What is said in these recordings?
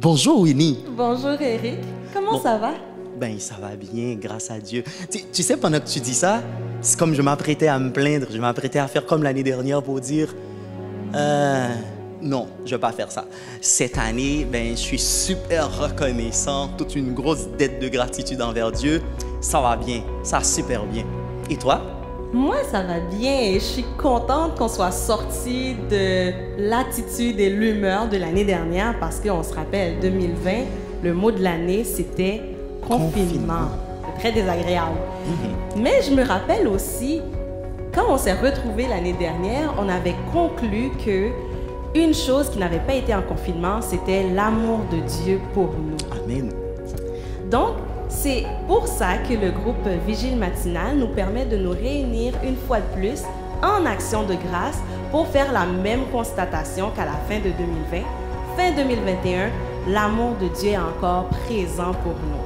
Bonjour Winnie. Bonjour Eric, comment ça va? Ben ça va bien, grâce à Dieu. Tu sais, pendant que tu dis ça, c'est comme je m'apprêtais à me plaindre, je m'apprêtais à faire comme l'année dernière pour dire non, je ne vais pas faire ça. Cette année, ben, je suis super reconnaissant, toute une grosse dette de gratitude envers Dieu. Ça va bien, ça va super bien. Et toi? Moi, ça va bien et je suis contente qu'on soit sorti de l'attitude et l'humeur de l'année dernière parce qu'on se rappelle, 2020, le mot de l'année, c'était confinement. C'est très désagréable. Mais je me rappelle aussi, quand on s'est retrouvés l'année dernière, on avait conclu que une chose qui n'avait pas été en confinement, c'était l'amour de Dieu pour nous. Amen. Donc, c'est pour ça que le groupe Vigile Matinale nous permet de nous réunir une fois de plus en action de grâce pour faire la même constatation qu'à la fin de 2020. Fin 2021, l'amour de Dieu est encore présent pour nous.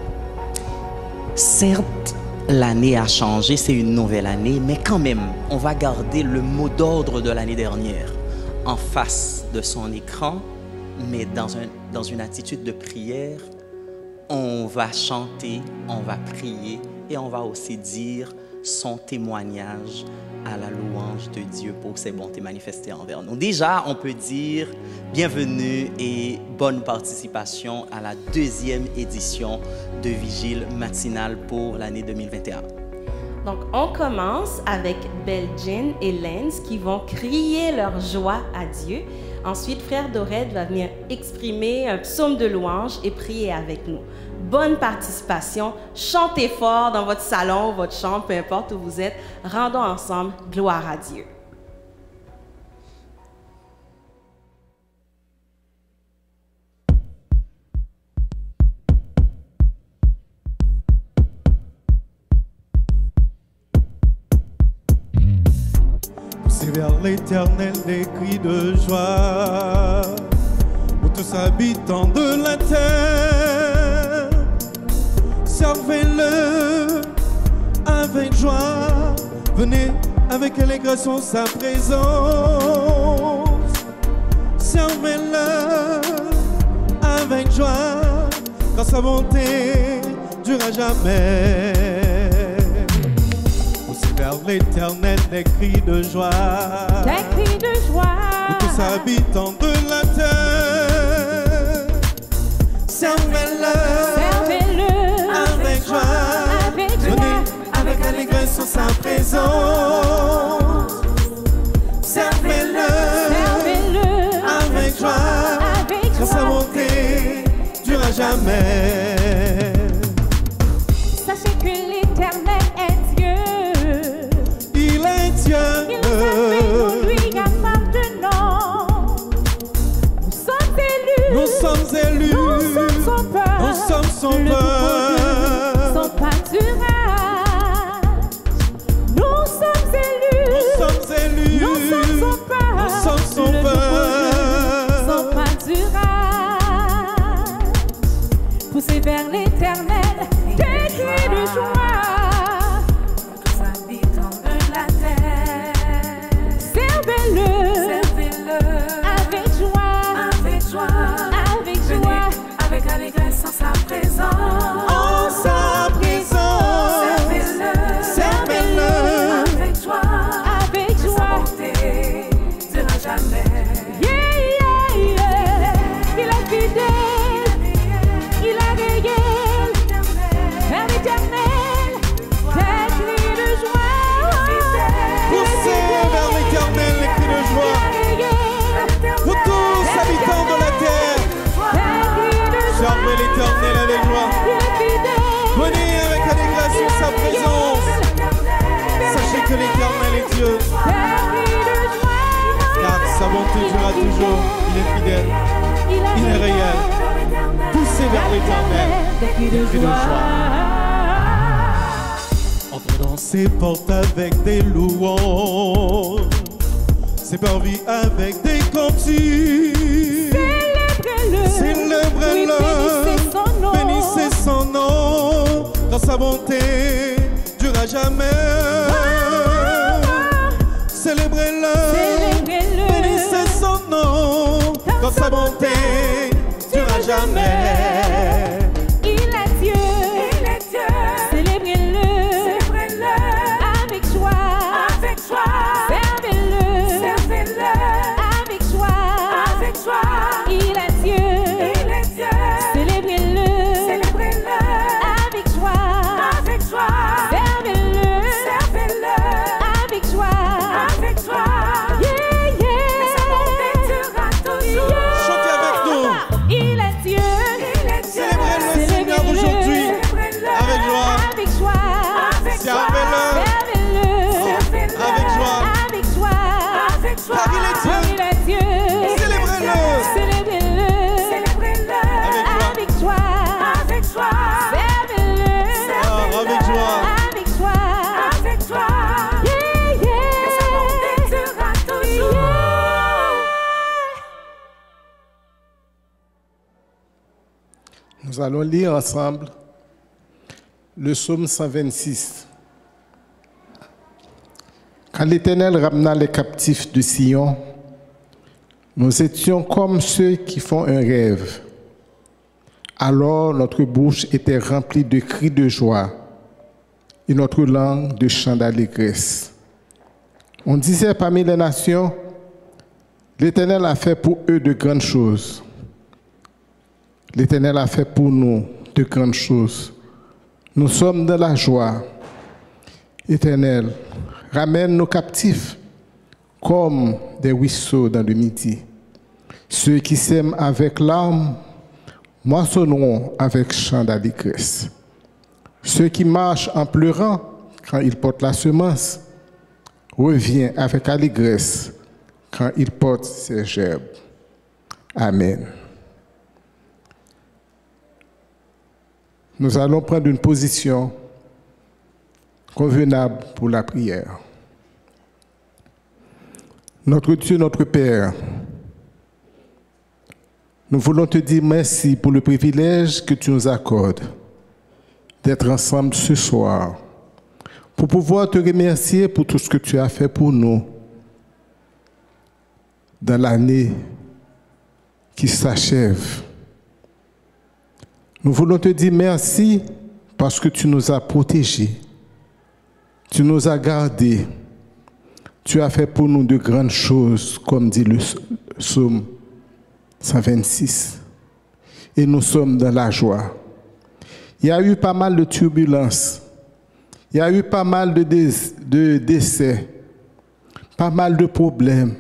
Certes, l'année a changé, c'est une nouvelle année, mais quand même, on va garder le mot d'ordre de l'année dernière en face de son écran, mais dans une attitude de prière. On va chanter, on va prier et on va aussi dire son témoignage à la louange de Dieu pour ses bontés manifestées envers nous. Déjà, on peut dire bienvenue et bonne participation à la deuxième édition de Vigile Matinale pour l'année 2021. Donc, on commence avec Belgin et Lens qui vont crier leur joie à Dieu. Ensuite, Frère Dorette va venir exprimer un psaume de louange et prier avec nous. Bonne participation, chantez fort dans votre salon, votre chambre, peu importe où vous êtes. Rendons ensemble gloire à Dieu. Poussez vers l'Éternel des cris de joie, pour tous habitants de la terre. Servez-le avec joie, venez avec allégration sa présence. Servez-le avec joie, car sa bonté durera jamais. Vers l'Éternel des cris de joie, des cris de joie, pour tous habitants de la terre. Servez-le, servez-le avec joie, venez avec allégresse sur sa présence. Servez-le, servez-le avec joie, car sa bonté durera jamais. Sachez que l'Éternel est Dieu. Il est Dieu. Il nous a fait pour lui appartenant. Nous sommes élus. Nous sommes élus. Nous sommes son peuple. Nous sommes son Le peuple. son pâturage. Nous sommes élus. Nous sommes élus. Nous sommes son peuple. Nous sommes son Le peuple. son pâturage. Poussez vers l'Éternel des cris de joie. Servez-le avec joie, avec allégresse en sa présence. En sa présence. Servez-le avec joie, sa bonté durera jamais. Yeah, yeah, yeah. Il est fidèle, il est réel, vers l'Éternel, des cris de joie. Poussez vers l'Éternel les cris de joie. Pour tous habitants de la terre. Servez l'Éternel avec joie. Venez avec allégresse sur sa présence. Sachez que l'Éternel est Dieu. Car sa bonté durera toujours. Il est fidèle. Il est réel. Poussez vers l'Éternel des cris de joie. Entrez dans ses portes avec des louanges, ses parvis avec des cantiques. Célébrez-le, bénissez son nom, car sa bonté durera jamais. Célébrez-le, bénissez son nom, car sa bonté durera jamais. Nous allons lire ensemble le psaume 126. Quand l'Éternel ramena les captifs de Sion, nous étions comme ceux qui font un rêve. Alors notre bouche était remplie de cris de joie et notre langue de chants d'allégresse. On disait parmi les nations, l'Éternel a fait pour eux de grandes choses. L'Éternel a fait pour nous de grandes choses. Nous sommes dans la joie. Éternel, ramène nos captifs comme des ruisseaux dans le midi. Ceux qui sèment avec larmes moissonneront avec chants d'allégresse. Ceux qui marchent en pleurant quand ils portent la semence reviennent avec allégresse quand ils portent ses gerbes. Amen. Nous allons prendre une position convenable pour la prière. Notre Dieu, notre Père, nous voulons te dire merci pour le privilège que tu nous accordes d'être ensemble ce soir, pour pouvoir te remercier pour tout ce que tu as fait pour nous dans l'année qui s'achève. Nous voulons te dire merci parce que tu nous as protégés, tu nous as gardés, tu as fait pour nous de grandes choses, comme dit le psaume 126. Et nous sommes dans la joie. Il y a eu pas mal de turbulences, il y a eu pas mal de décès, pas mal de problèmes.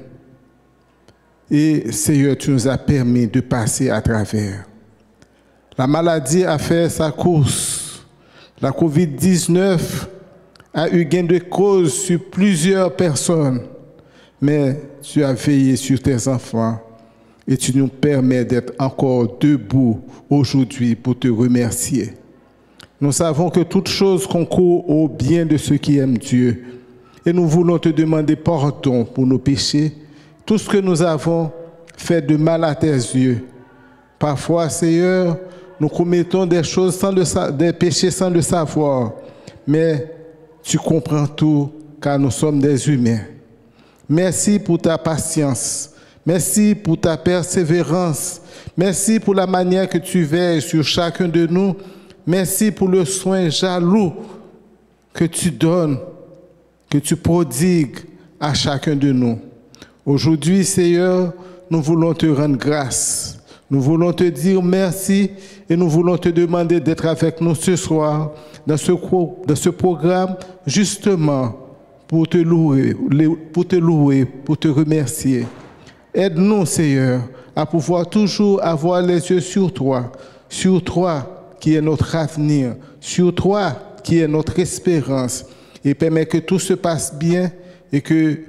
Et Seigneur, tu nous as permis de passer à travers. La maladie a fait sa course. La COVID-19 a eu gain de cause sur plusieurs personnes. Mais tu as veillé sur tes enfants et tu nous permets d'être encore debout aujourd'hui pour te remercier. Nous savons que toute chose concourt au bien de ceux qui aiment Dieu. Et nous voulons te demander pardon pour nos péchés, tout ce que nous avons fait de mal à tes yeux. Parfois, Seigneur, nous commettons des choses des péchés sans le savoir. Mais tu comprends tout, car nous sommes des humains. Merci pour ta patience. Merci pour ta persévérance. Merci pour la manière que tu veilles sur chacun de nous. Merci pour le soin jaloux que tu donnes, que tu prodigues à chacun de nous. Aujourd'hui, Seigneur, nous voulons te rendre grâce. Nous voulons te dire merci et nous voulons te demander d'être avec nous ce soir dans ce programme justement pour te louer, pour te remercier. Aide-nous, Seigneur, à pouvoir toujours avoir les yeux sur toi qui est notre avenir, sur toi qui est notre espérance, et permets que tout se passe bien et que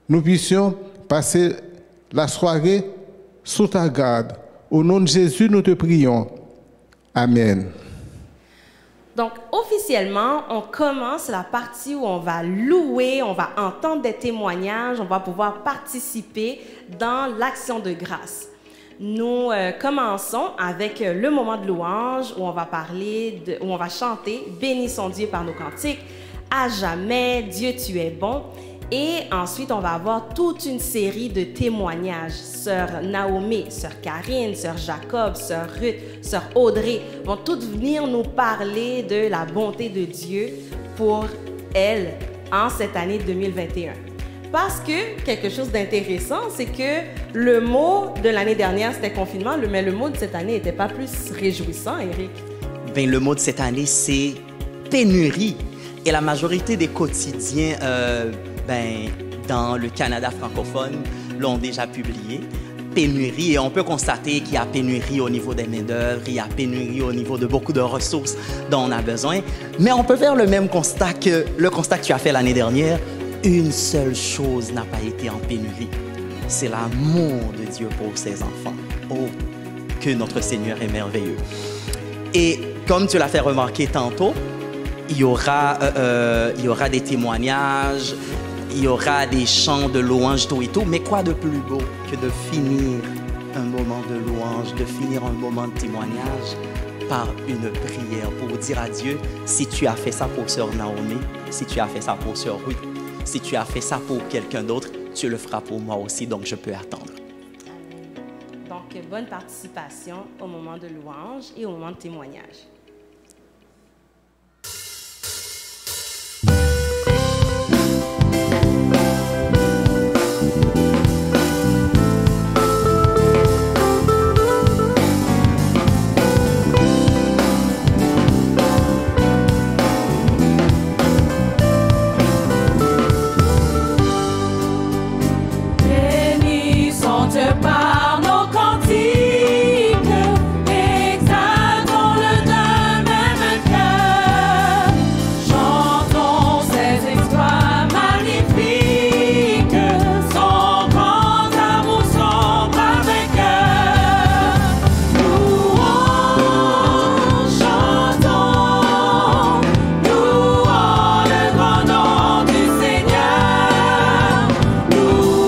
nous puissions passer la soirée sous ta garde. Au nom de Jésus, nous te prions. Amen. Donc, officiellement, on commence la partie où on va louer, on va entendre des témoignages, on va pouvoir participer dans l'action de grâce. Nous commençons avec le moment de louange où on va où on va chanter « Bénissons Dieu par nos cantiques »,« À jamais, Dieu tu es bon ». Et ensuite, on va avoir toute une série de témoignages. Sœur Naomi, Sœur Karine, Sœur Jacob, Sœur Ruth, Sœur Audrey vont toutes venir nous parler de la bonté de Dieu pour elles en cette année 2021. Parce que quelque chose d'intéressant, c'est que le mot de l'année dernière, c'était confinement, mais le mot de cette année n'était pas plus réjouissant, Eric. Ben, le mot de cette année, c'est pénurie. Et la majorité des quotidiens dans le Canada francophone l'ont déjà publié. Pénurie, et on peut constater qu'il y a pénurie au niveau des main-d'œuvre, il y a pénurie au niveau de beaucoup de ressources dont on a besoin. Mais on peut faire le même constat que tu as fait l'année dernière. Une seule chose n'a pas été en pénurie. C'est l'amour de Dieu pour ses enfants. Oh, que notre Seigneur est merveilleux. Et comme tu l'as fait remarquer tantôt, il y aura des témoignages, il y aura des chants de louange, tout et tout. Mais quoi de plus beau que de finir un moment de louange, de finir un moment de témoignage par une prière pour dire à Dieu, si tu as fait ça pour Sœur Naomi, si tu as fait ça pour Sœur Ruth, si tu as fait ça pour quelqu'un d'autre, tu le feras pour moi aussi, donc je peux attendre. Donc, bonne participation au moment de louange et au moment de témoignage. Par nos cantiques, exaltons-le d'un même cœur. Chantons ses exploits magnifiques, son grand amour, son brave vainqueur. Louons, chantons, louons le grand nom du Seigneur. Louons,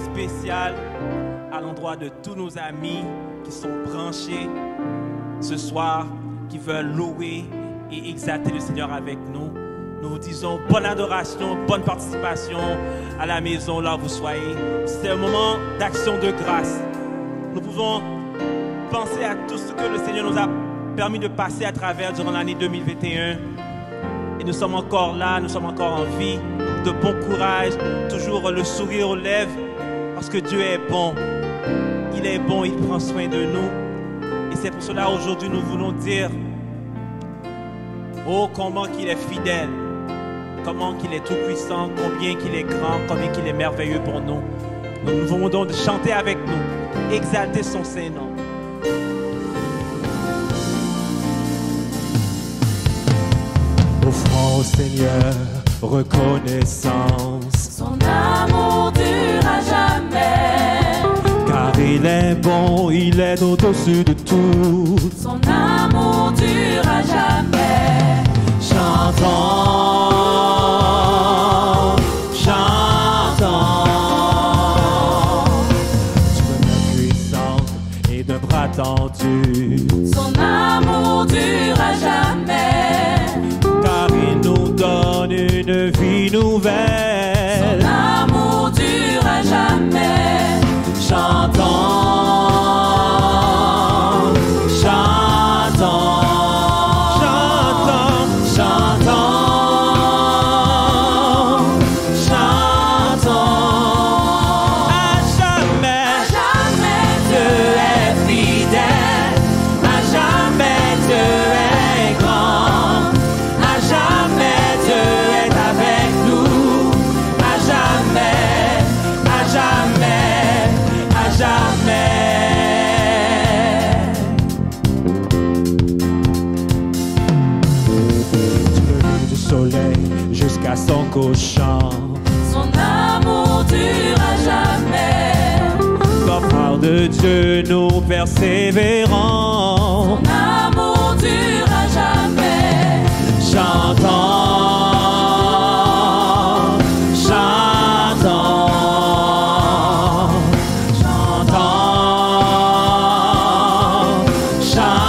spécial à l'endroit de tous nos amis qui sont branchés ce soir, qui veulent louer et exalter le Seigneur avec nous. Nous vous disons bonne adoration, bonne participation à la maison là où vous soyez. C'est un moment d'action de grâce. Nous pouvons penser à tout ce que le Seigneur nous a permis de passer à travers durant l'année 2021. Et nous sommes encore là, nous sommes encore en vie, de bon courage, toujours le sourire aux lèvres, parce que Dieu est bon. Il est bon, il prend soin de nous. Et c'est pour cela aujourd'hui nous voulons dire, oh comment qu'il est fidèle, comment qu'il est tout puissant, combien qu'il est grand, combien qu'il est merveilleux pour nous. Nous voulons donc chanter avec nous, exalter son Saint-Nom. Offrons au Seigneur reconnaissance. Son amour dure à jamais. Car il est bon, il est au-dessus de tout. Son amour dure à jamais. Chantons, chantons. Tu es main puissante et d'un bras tendu. Son amour dure à jamais. Car il nous donne une vie nouvelle. Son amour dure à jamais. Chantons, chantons, chantons, chantons, chantons. À jamais, Jamais Dieu est fidèle. À jamais, Dieu est grand. À jamais, Dieu est avec nous. À jamais, à jamais, à jamais. Du lever du soleil jusqu'à son couchant, son amour dure à jamais. la part de Dieu nous persévérons. Son amour dure à jamais. Chantons, chantons, chantons, chantons.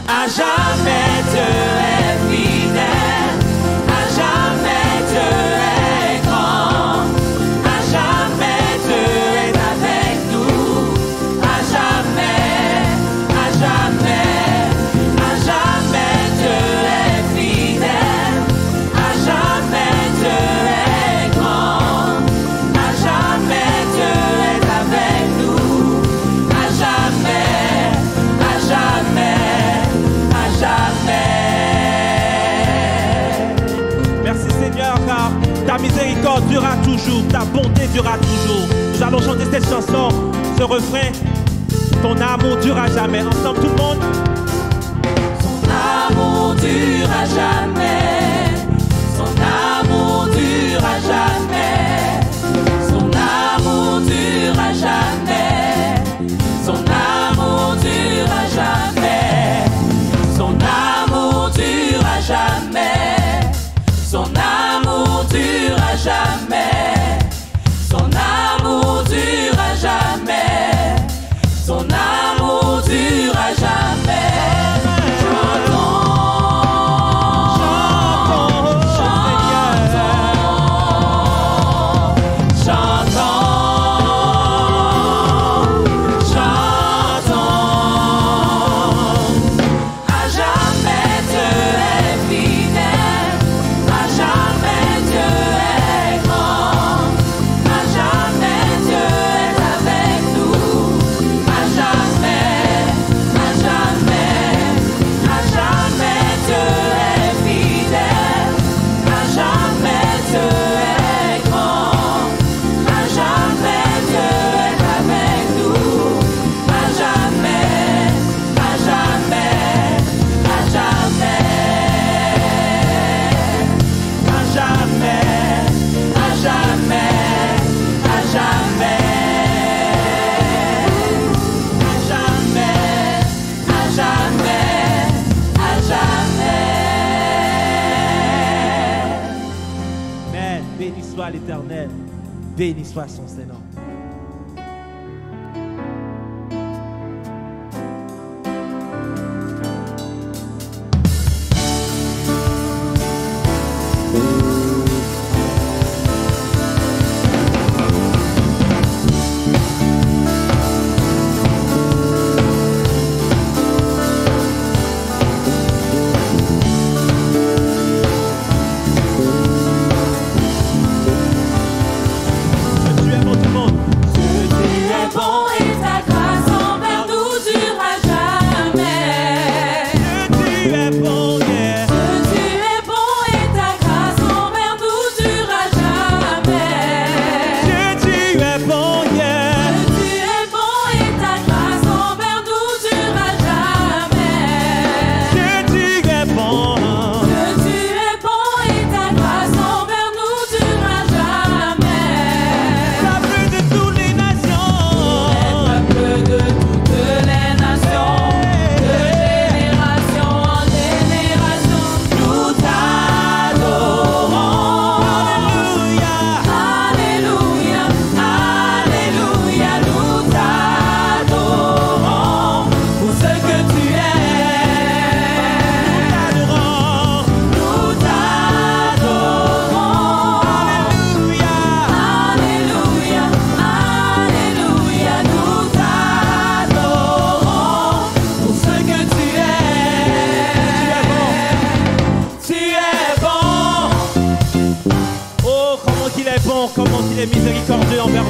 À jamais Dieu est fidèle. À jamais Dieu est grand. À jamais Dieu est avec nous. À jamais, à jamais, à jamais Dieu est fidèle. À jamais Dieu est grand. À jamais Dieu est avec nous. À jamais, à jamais, à jamais. Merci Seigneur, car ta miséricorde durera toujours, ta bonté durera toujours. Nous allons chanter cette chanson, ce refrain. Ton amour durera jamais. Ensemble tout le monde. Son amour dure à jamais. Son amour dure à jamais. Son amour dure à jamais. Son amour dure à jamais. Son amour dure à jamais. Son amour dure à jamais. Son amour dure à jamais. Son amour dure à jamais. Chantons, soit l'Éternel, béni soit son Saint-Nom. Tu es bon tout le monde.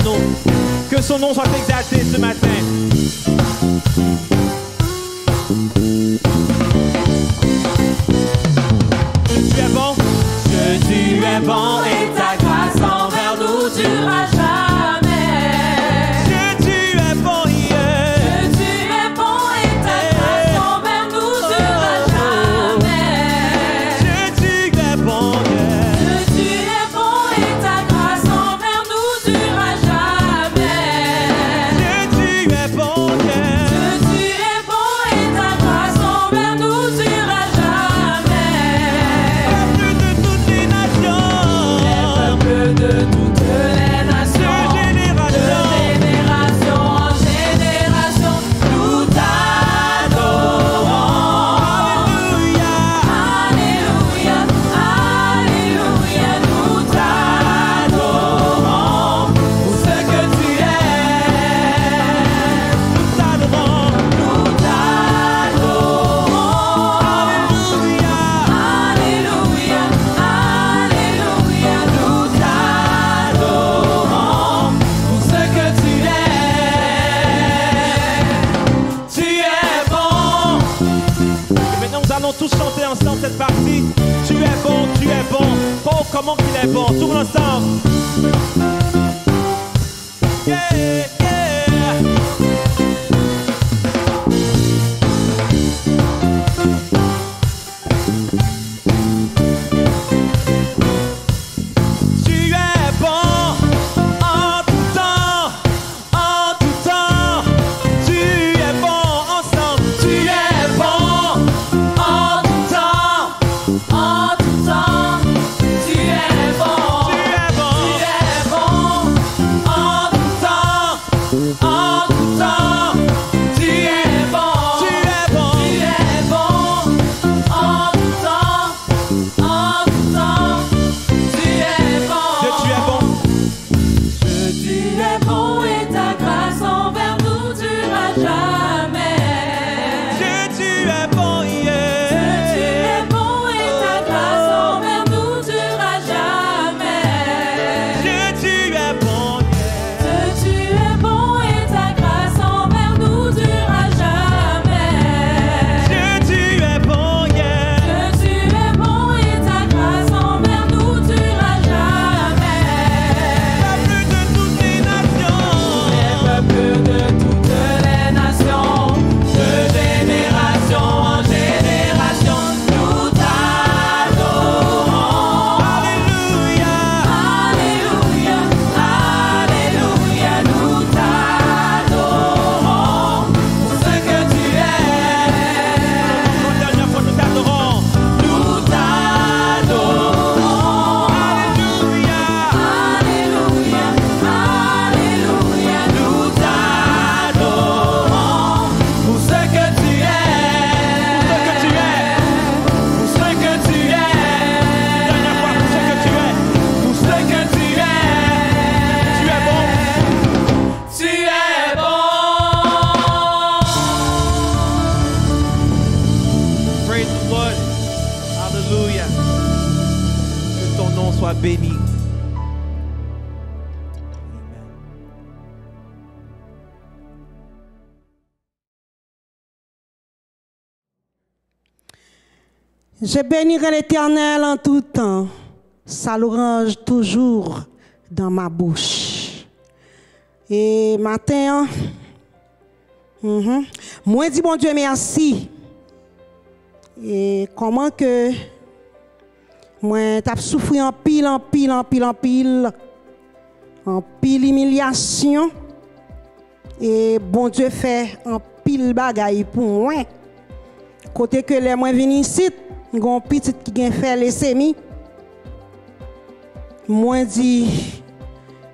nous. Que son nom soit exalté ce matin. Tu es bon, tu es bon et ta grâce envers nous durera jamais. Tu es bon, yeah. Tu es bon et ta grâce envers nous durera jamais. Tu es bon, yeah. Tu es bon et ta grâce envers nous durera jamais. Tu es bon, yeah. Tu es bon et ta grâce envers nous durera jamais. Peuple de toutes les nations, peuple de toutes les nations, de génération en génération, nous t'adorons. Alléluia, alléluia, alléluia, nous t'adorons pour ce que tu es. Nous t'adorons, nous t'adorons. Alléluia, alléluia, alléluia, nous t'adorons pour ce que tu es. Tu es bon. Et maintenant nous allons tous chanter ensemble cette partie. Tu es bon, tu es bon. Oh, comment qu'il est bon. Tout ensemble. Yeah, yeah. Tu es bon en tout temps, en tout temps. Tu es bon ensemble. Tu es bon en tout temps, en tout temps. Tu es bon, tu es bon, tu es bon en tout temps, en tout temps. Tu es bon, tu es bon, tu es bon en tout temps, en tout temps. Tu es bon, tu es bon. Tu es bon et ta grâce envers nous durera jamais. Tu es bon, yeah. Tu es bon et ta grâce envers nous durera jamais. Tu es bon, yeah. Tu es bon et ta grâce envers nous durera jamais. Tu es bon, yeah. Tu es bon et ta grâce envers nous durera jamais. Peuple de toutes les nations, peuple de toutes les nations, de génération en génération, nous t'adorons. Alléluia, alléluia, alléluia, nous t'adorons pour ce que tu es. Une dernière fois, nous t'adorons. Nous t'adorons. Alléluia, alléluia, alléluia, nous t'adorons pour ce que tu es. Pour ce que tu es. Dernière fois, pour ce que tu es. Pour ce que tu es. Tu es bon. Tu es bon. Praise the Lord. Hallelujah. Que ton nom soit béni. Je bénirai l'Éternel en tout temps. Sa louange toujours dans ma bouche. Et matin, moi dis bon Dieu merci. Et comment que moi t'as souffert en pile, en pile, en pile, en pile, en pile humiliation. Et bon Dieu fait en pile bagaille pour moi. Côté que les moins venus ici, gon petit qui gen fait les semis. Moi dit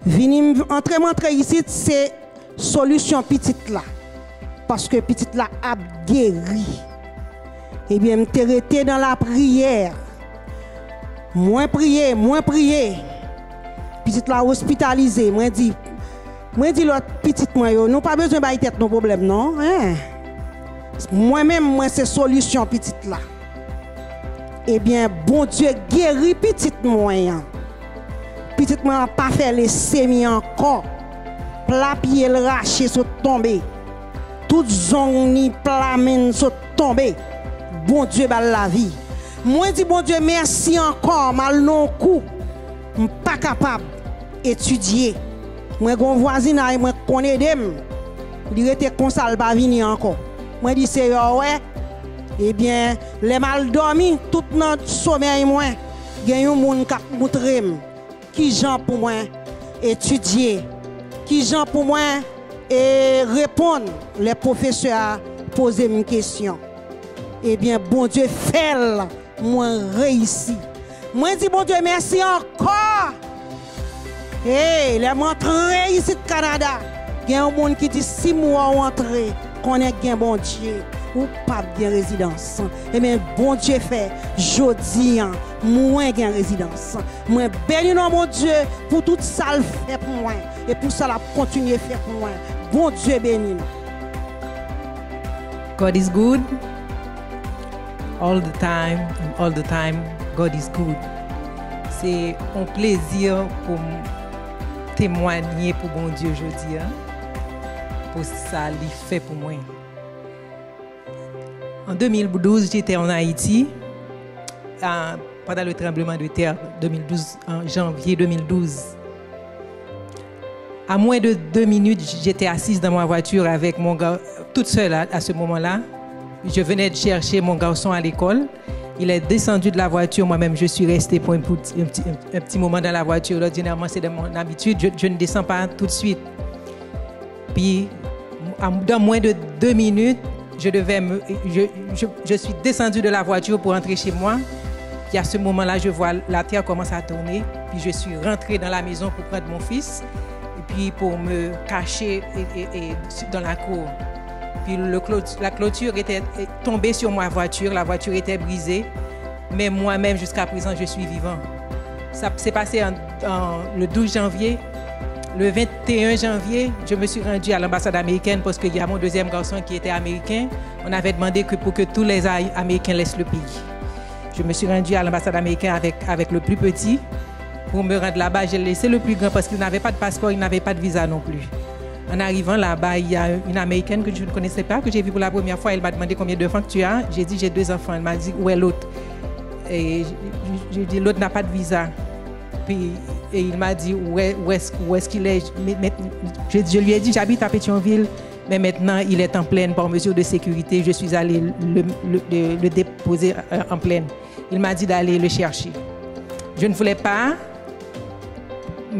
vini entrer ici c'est solution petite là. Parce que petite là a guéri. Eh bien m'te resté dans la prière. Moins prier. Petite là hospitalisé, moi dit l'autre petite moi yo, nous pas besoin de tête nos problèmes non, hein? Moi-même moi c'est solution petite là. Eh bien bon Dieu guérit petite moi. Petite moi pas fait les semis encore. plat pied le raché sont tombés. Toute zone ni plamine sont tombés. Bon Dieu bal la vie. Moi dis bon Dieu merci encore mal non coup. Pas capable étudier. Moi gon voisinage moi connais dem. Il était comme ça il pas venir encore. Moi dis c'est ouais. Eh bien, les mal dormi tout notre sommeil moi. Gen yon moun k'ap montrem qui gens pour moi étudier, qui gens pour moi et répondre les professeurs poser une question. Eh bien, bon Dieu fait moi réussi. Moi dis bon Dieu merci encore. Hey, les montré ici au Canada. Il y a un monde qui dit 6 mois entrer, qu'on est bien bon Dieu ou pas bien résidence. Eh bien, bon Dieu fait jodi moi gain résidence. Moi béni non mon Dieu pour tout ça le fait pour moi et pour ça la continuer faire pour moi. Bon Dieu béni. God is good. All the time, and all the time, God is good. C'est un plaisir pour témoigner pour bon Dieu aujourd'hui. Pour ça, il fait pour moi. En 2012, j'étais en Haïti pendant le tremblement de terre 2012, en janvier 2012. À moins de 2 minutes, j'étais assise dans ma voiture avec mon gars, toute seule à ce moment-là. Je venais de chercher mon garçon à l'école. Il est descendu de la voiture. Moi-même, je suis restée pour un petit moment dans la voiture. Ordinairement, c'est de mon habitude. Je ne descends pas tout de suite. Puis, dans moins de 2 minutes, je suis descendue de la voiture pour entrer chez moi. Puis à ce moment-là, je vois la terre commence à tourner. Puis je suis rentrée dans la maison pour prendre mon fils. Et puis pour me cacher dans la cour. Puis la clôture était tombée sur ma voiture. La voiture était brisée. Mais moi-même, jusqu'à présent, je suis vivant. Ça s'est passé le 12 janvier. Le 21 janvier, je me suis rendue à l'ambassade américaine parce qu'il y a mon deuxième garçon qui était américain. On avait demandé pour que tous les Américains laissent le pays. Je me suis rendue à l'ambassade américaine avec le plus petit. Pour me rendre là-bas, j'ai laissé le plus grand parce qu'il n'avait pas de passeport, il n'avait pas de visa non plus. En arrivant là-bas, il y a une Américaine que je ne connaissais pas, que j'ai vue pour la première fois. Elle m'a demandé combien d'enfants que tu as. J'ai dit j'ai 2 enfants. Elle m'a dit où est l'autre? Et j'ai dit l'autre n'a pas de visa. Puis et il m'a dit où est-ce qu'il est. Je lui ai dit j'habite à Pétionville, mais maintenant il est en pleine par mesure de sécurité. Je suis allée le déposer en pleine. Il m'a dit d'aller le chercher. Je ne voulais pas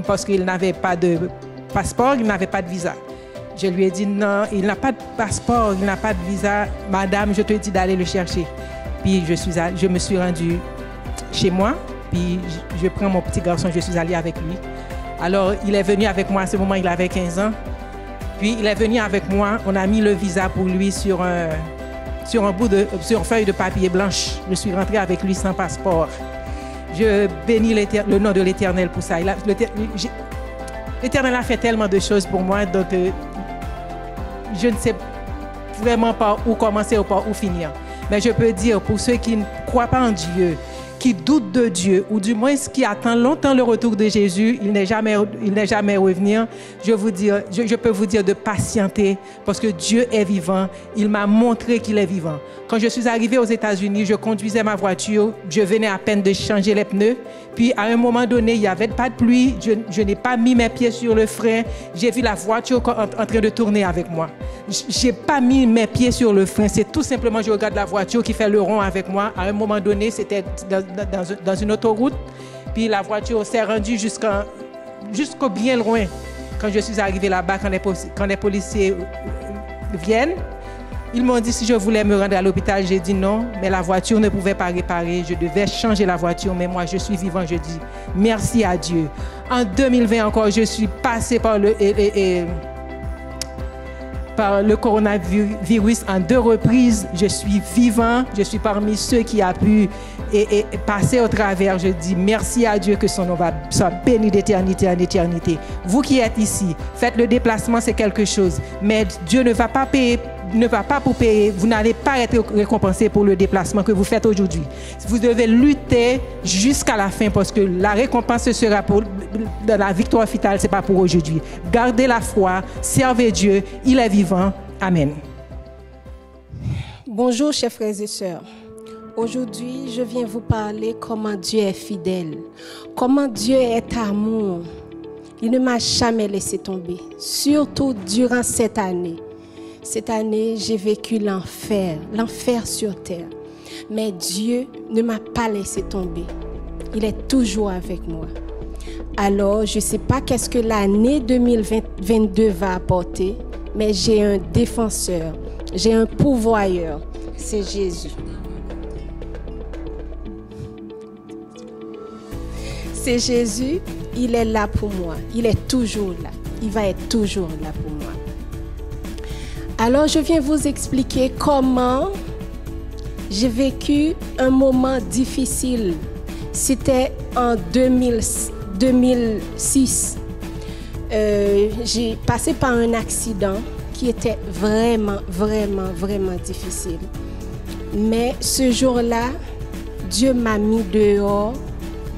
parce qu'il n'avait pas de passeport, il n'avait pas de visa. Je lui ai dit non, il n'a pas de passeport, il n'a pas de visa. Madame, je te dis d'aller le chercher. Puis je me suis rendue chez moi. Puis je prends mon petit garçon, je suis allée avec lui. Alors il est venu avec moi, à ce moment il avait 15 ans. Puis il est venu avec moi, on a mis le visa pour lui sur une feuille de papier blanche. Je suis rentrée avec lui sans passeport. Je bénis le nom de l'Éternel pour ça. L'Éternel a fait tellement de choses pour moi, donc je ne sais vraiment pas où commencer ou pas où finir. Mais je peux dire, pour ceux qui ne croient pas en Dieu, qui doutent de Dieu, ou du moins qui attend longtemps le retour de Jésus, il n'est jamais revenu. Je peux vous dire de patienter parce que Dieu est vivant. Il m'a montré qu'il est vivant. Quand je suis arrivée aux États-Unis, je conduisais ma voiture, je venais à peine de changer les pneus. Puis à un moment donné, il n'y avait pas de pluie, je n'ai pas mis mes pieds sur le frein. J'ai vu la voiture en train de tourner avec moi. Je n'ai pas mis mes pieds sur le frein, c'est tout simplement je regarde la voiture qui fait le rond avec moi. À un moment donné, c'était dans une autoroute, puis la voiture s'est rendue jusqu'au bien loin. Quand je suis arrivée là-bas, quand les policiers viennent, ils m'ont dit si je voulais me rendre à l'hôpital, j'ai dit non, mais la voiture ne pouvait pas réparer, je devais changer la voiture, mais moi je suis vivant, je dis merci à Dieu. En 2020 encore, je suis passée par le coronavirus en 2 reprises. Je suis vivant, je suis parmi ceux qui a pu passer au travers. Je dis merci à Dieu que son nom soit béni d'éternité en éternité. Vous qui êtes ici, faites le déplacement, c'est quelque chose. Mais Dieu ne va pas payer ne va pas vous payer, vous n'allez pas être récompensé pour le déplacement que vous faites aujourd'hui. Vous devez lutter jusqu'à la fin parce que la récompense ce sera pour la victoire finale, ce n'est pas pour aujourd'hui. Gardez la foi, servez Dieu, il est vivant. Amen. Bonjour chers frères et sœurs. Aujourd'hui, je viens vous parler comment Dieu est fidèle, comment Dieu est amour. Il ne m'a jamais laissé tomber, surtout durant cette année. Cette année, j'ai vécu l'enfer sur terre. Mais Dieu ne m'a pas laissé tomber. Il est toujours avec moi. Alors, je ne sais pas qu'est-ce que l'année 2022 va apporter, mais j'ai un défenseur, j'ai un pourvoyeur, c'est Jésus. C'est Jésus, il est là pour moi. Il est toujours là. Il va être toujours là pour moi. Alors, je viens vous expliquer comment j'ai vécu un moment difficile. C'était en 2006. J'ai passé par un accident qui était vraiment difficile. Mais ce jour-là, Dieu m'a mis dehors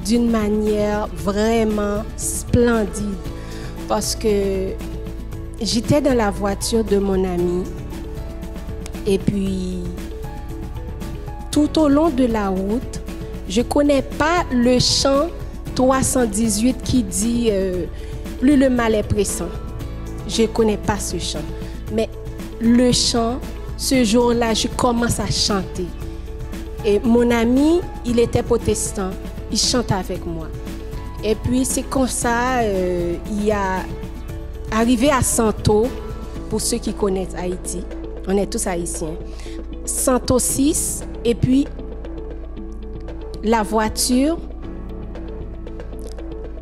d'une manière vraiment splendide parce que j'étais dans la voiture de mon ami et puis tout au long de la route, je ne connais pas le chant 318 qui dit plus le mal est pressant. Je ne connais pas ce chant. Mais le chant, ce jour-là, je commence à chanter. Et mon ami, il était protestant. Il chante avec moi. Et puis, c'est comme ça, il a arrivé à Santo, pour ceux qui connaissent Haïti. On est tous haïtiens. Santo 6, et puis la voiture,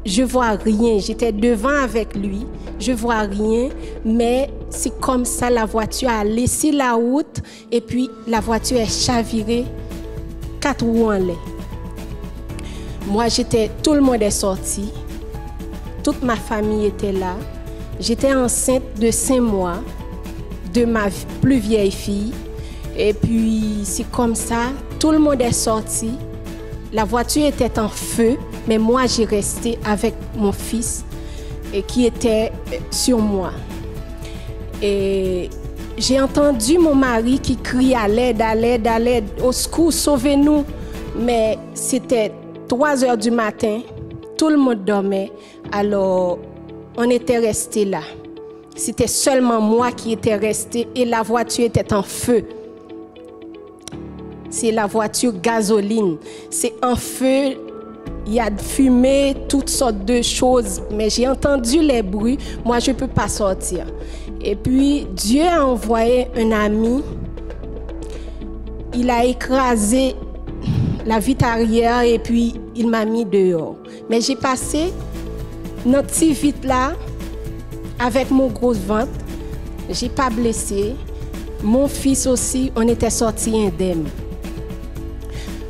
je vois rien. J'étais devant avec lui, je vois rien, mais c'est comme ça, la voiture a laissé la route, et puis la voiture est chavirée, 4 roues en l'air. Moi, tout le monde est sorti. Toute ma famille était là. J'étais enceinte de 5 mois de ma plus vieille fille. Et puis, c'est comme ça. Tout le monde est sorti. La voiture était en feu, mais moi, j'ai resté avec mon fils qui était sur moi. Et j'ai entendu mon mari qui crie à l'aide, au secours, sauvez-nous. Mais c'était 3 heures du matin, tout le monde dormait, alors on était resté là. C'était seulement moi qui étais resté et la voiture était en feu. C'est la voiture gasoline, c'est en feu, il y a de fumée, toutes sortes de choses, mais j'ai entendu les bruits, moi je ne peux pas sortir. Et puis Dieu a envoyé un ami, il a écrasé la vitre arrière et puis il m'a mis dehors. Mais j'ai passé notre petite vitre là avec mon gros ventre. J'ai pas blessé. Mon fils aussi, on était sortis indemnes.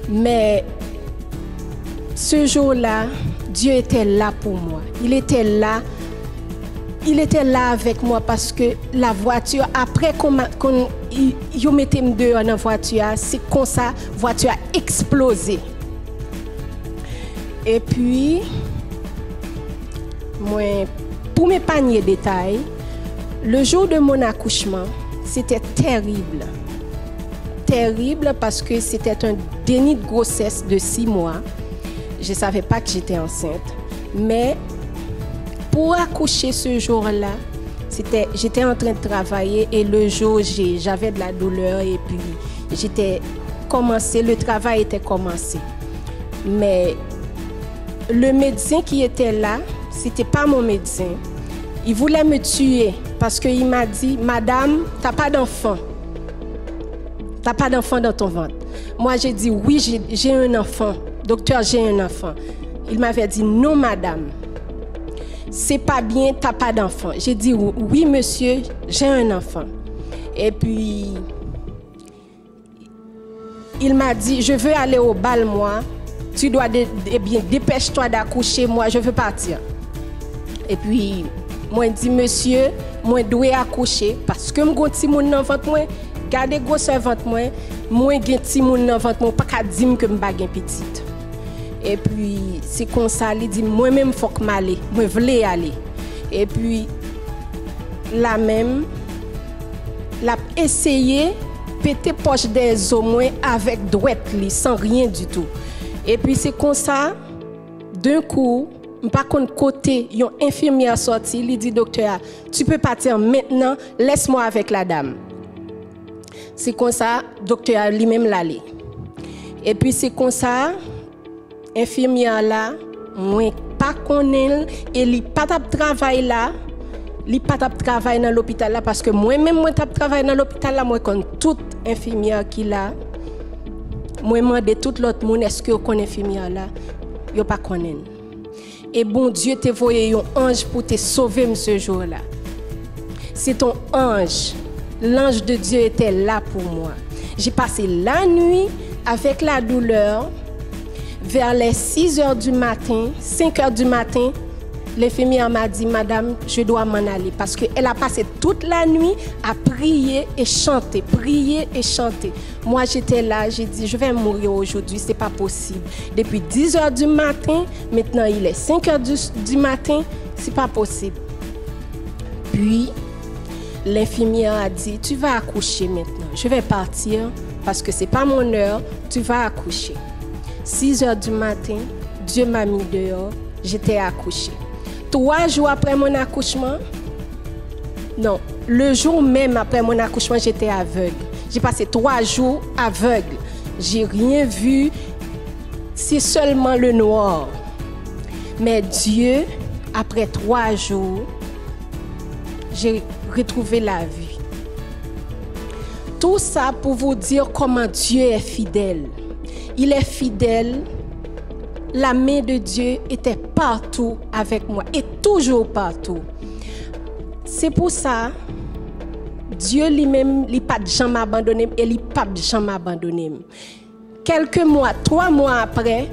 Mais ce jour-là, Dieu était là pour moi. Il était là avec moi parce que la voiture, après qu'on mettait dehors dans la voiture, c'est comme ça, la voiture a explosé. Et puis, moi, pour mes paniers de détails, le jour de mon accouchement, c'était terrible. Terrible parce que c'était un déni de grossesse de 6 mois. Je ne savais pas que j'étais enceinte. Mais pour accoucher ce jour-là, j'étais en train de travailler et le jour, j'avais de la douleur et puis le travail était commencé. Mais le médecin qui était là, ce n'était pas mon médecin. Il voulait me tuer parce qu'il m'a dit, madame, tu n'as pas d'enfant. Tu n'as pas d'enfant dans ton ventre. Moi, j'ai dit, oui, j'ai un enfant. Docteur, j'ai un enfant. Il m'avait dit, non, madame. C'est pas bien, tu n'as pas d'enfant. J'ai dit, oui, monsieur, j'ai un enfant. Et puis, il m'a dit, je veux aller au bal, moi. Tu dois, dépêche-toi d'accoucher, moi, je veux partir. Et puis, moi, il dit, monsieur, moi dois accoucher parce que mon petit moun dans ventre moi, garder grosseur ventre moi gen petit moun dans ventre moi pas ka dire que m'pa gen petite. Et puis c'est comme ça il dit moi même faut que m'aller, moi vle aller. Et puis la même l'a essayé péter poche des os moins avec droite li sans rien du tout. Et puis c'est comme ça d'un coup par contre côté une infirmière sorti, il dit docteur, tu peux partir maintenant, laisse-moi avec la dame. C'est comme ça docteur lui-même l'aller. Et puis c'est comme ça infirmière là, moi pas connaît et il pas travail là. Li pas travail dans l'hôpital là parce que moi-même moi travaille dans l'hôpital là moi comme toute infirmière qui là moi demande tout l'autre monde est-ce que vous connaissez infirmière là yo pas connaît et bon Dieu t'a envoyé un ange pour te sauver ce jour-là. C'est ton ange. L'ange de Dieu était là pour moi. J'ai passé la nuit avec la douleur vers les 6h du matin, 5h du matin. L'infirmière m'a dit, madame, je dois m'en aller parce qu'elle a passé toute la nuit à prier et chanter, prier et chanter. Moi, j'étais là, j'ai dit, je vais mourir aujourd'hui, c'est pas possible. Depuis 10h du matin, maintenant il est 5h du matin, c'est pas possible. Puis, l'infirmière a dit, tu vas accoucher maintenant. Je vais partir parce que c'est pas mon heure, tu vas accoucher. 6h du matin, Dieu m'a mis dehors, j'étais accouchée. 3 jours après mon accouchement, non, le jour même après mon accouchement, j'étais aveugle. J'ai passé 3 jours aveugle. J'ai rien vu, c'est seulement le noir. Mais Dieu, après 3 jours, j'ai retrouvé la vie. Tout ça pour vous dire comment Dieu est fidèle. Il est fidèle. La main de Dieu était partout avec moi et toujours partout. C'est pour ça, Dieu lui-même, il n'a pas jamais abandonné et il n'a pas jamais abandonné. Quelques mois, 3 mois après,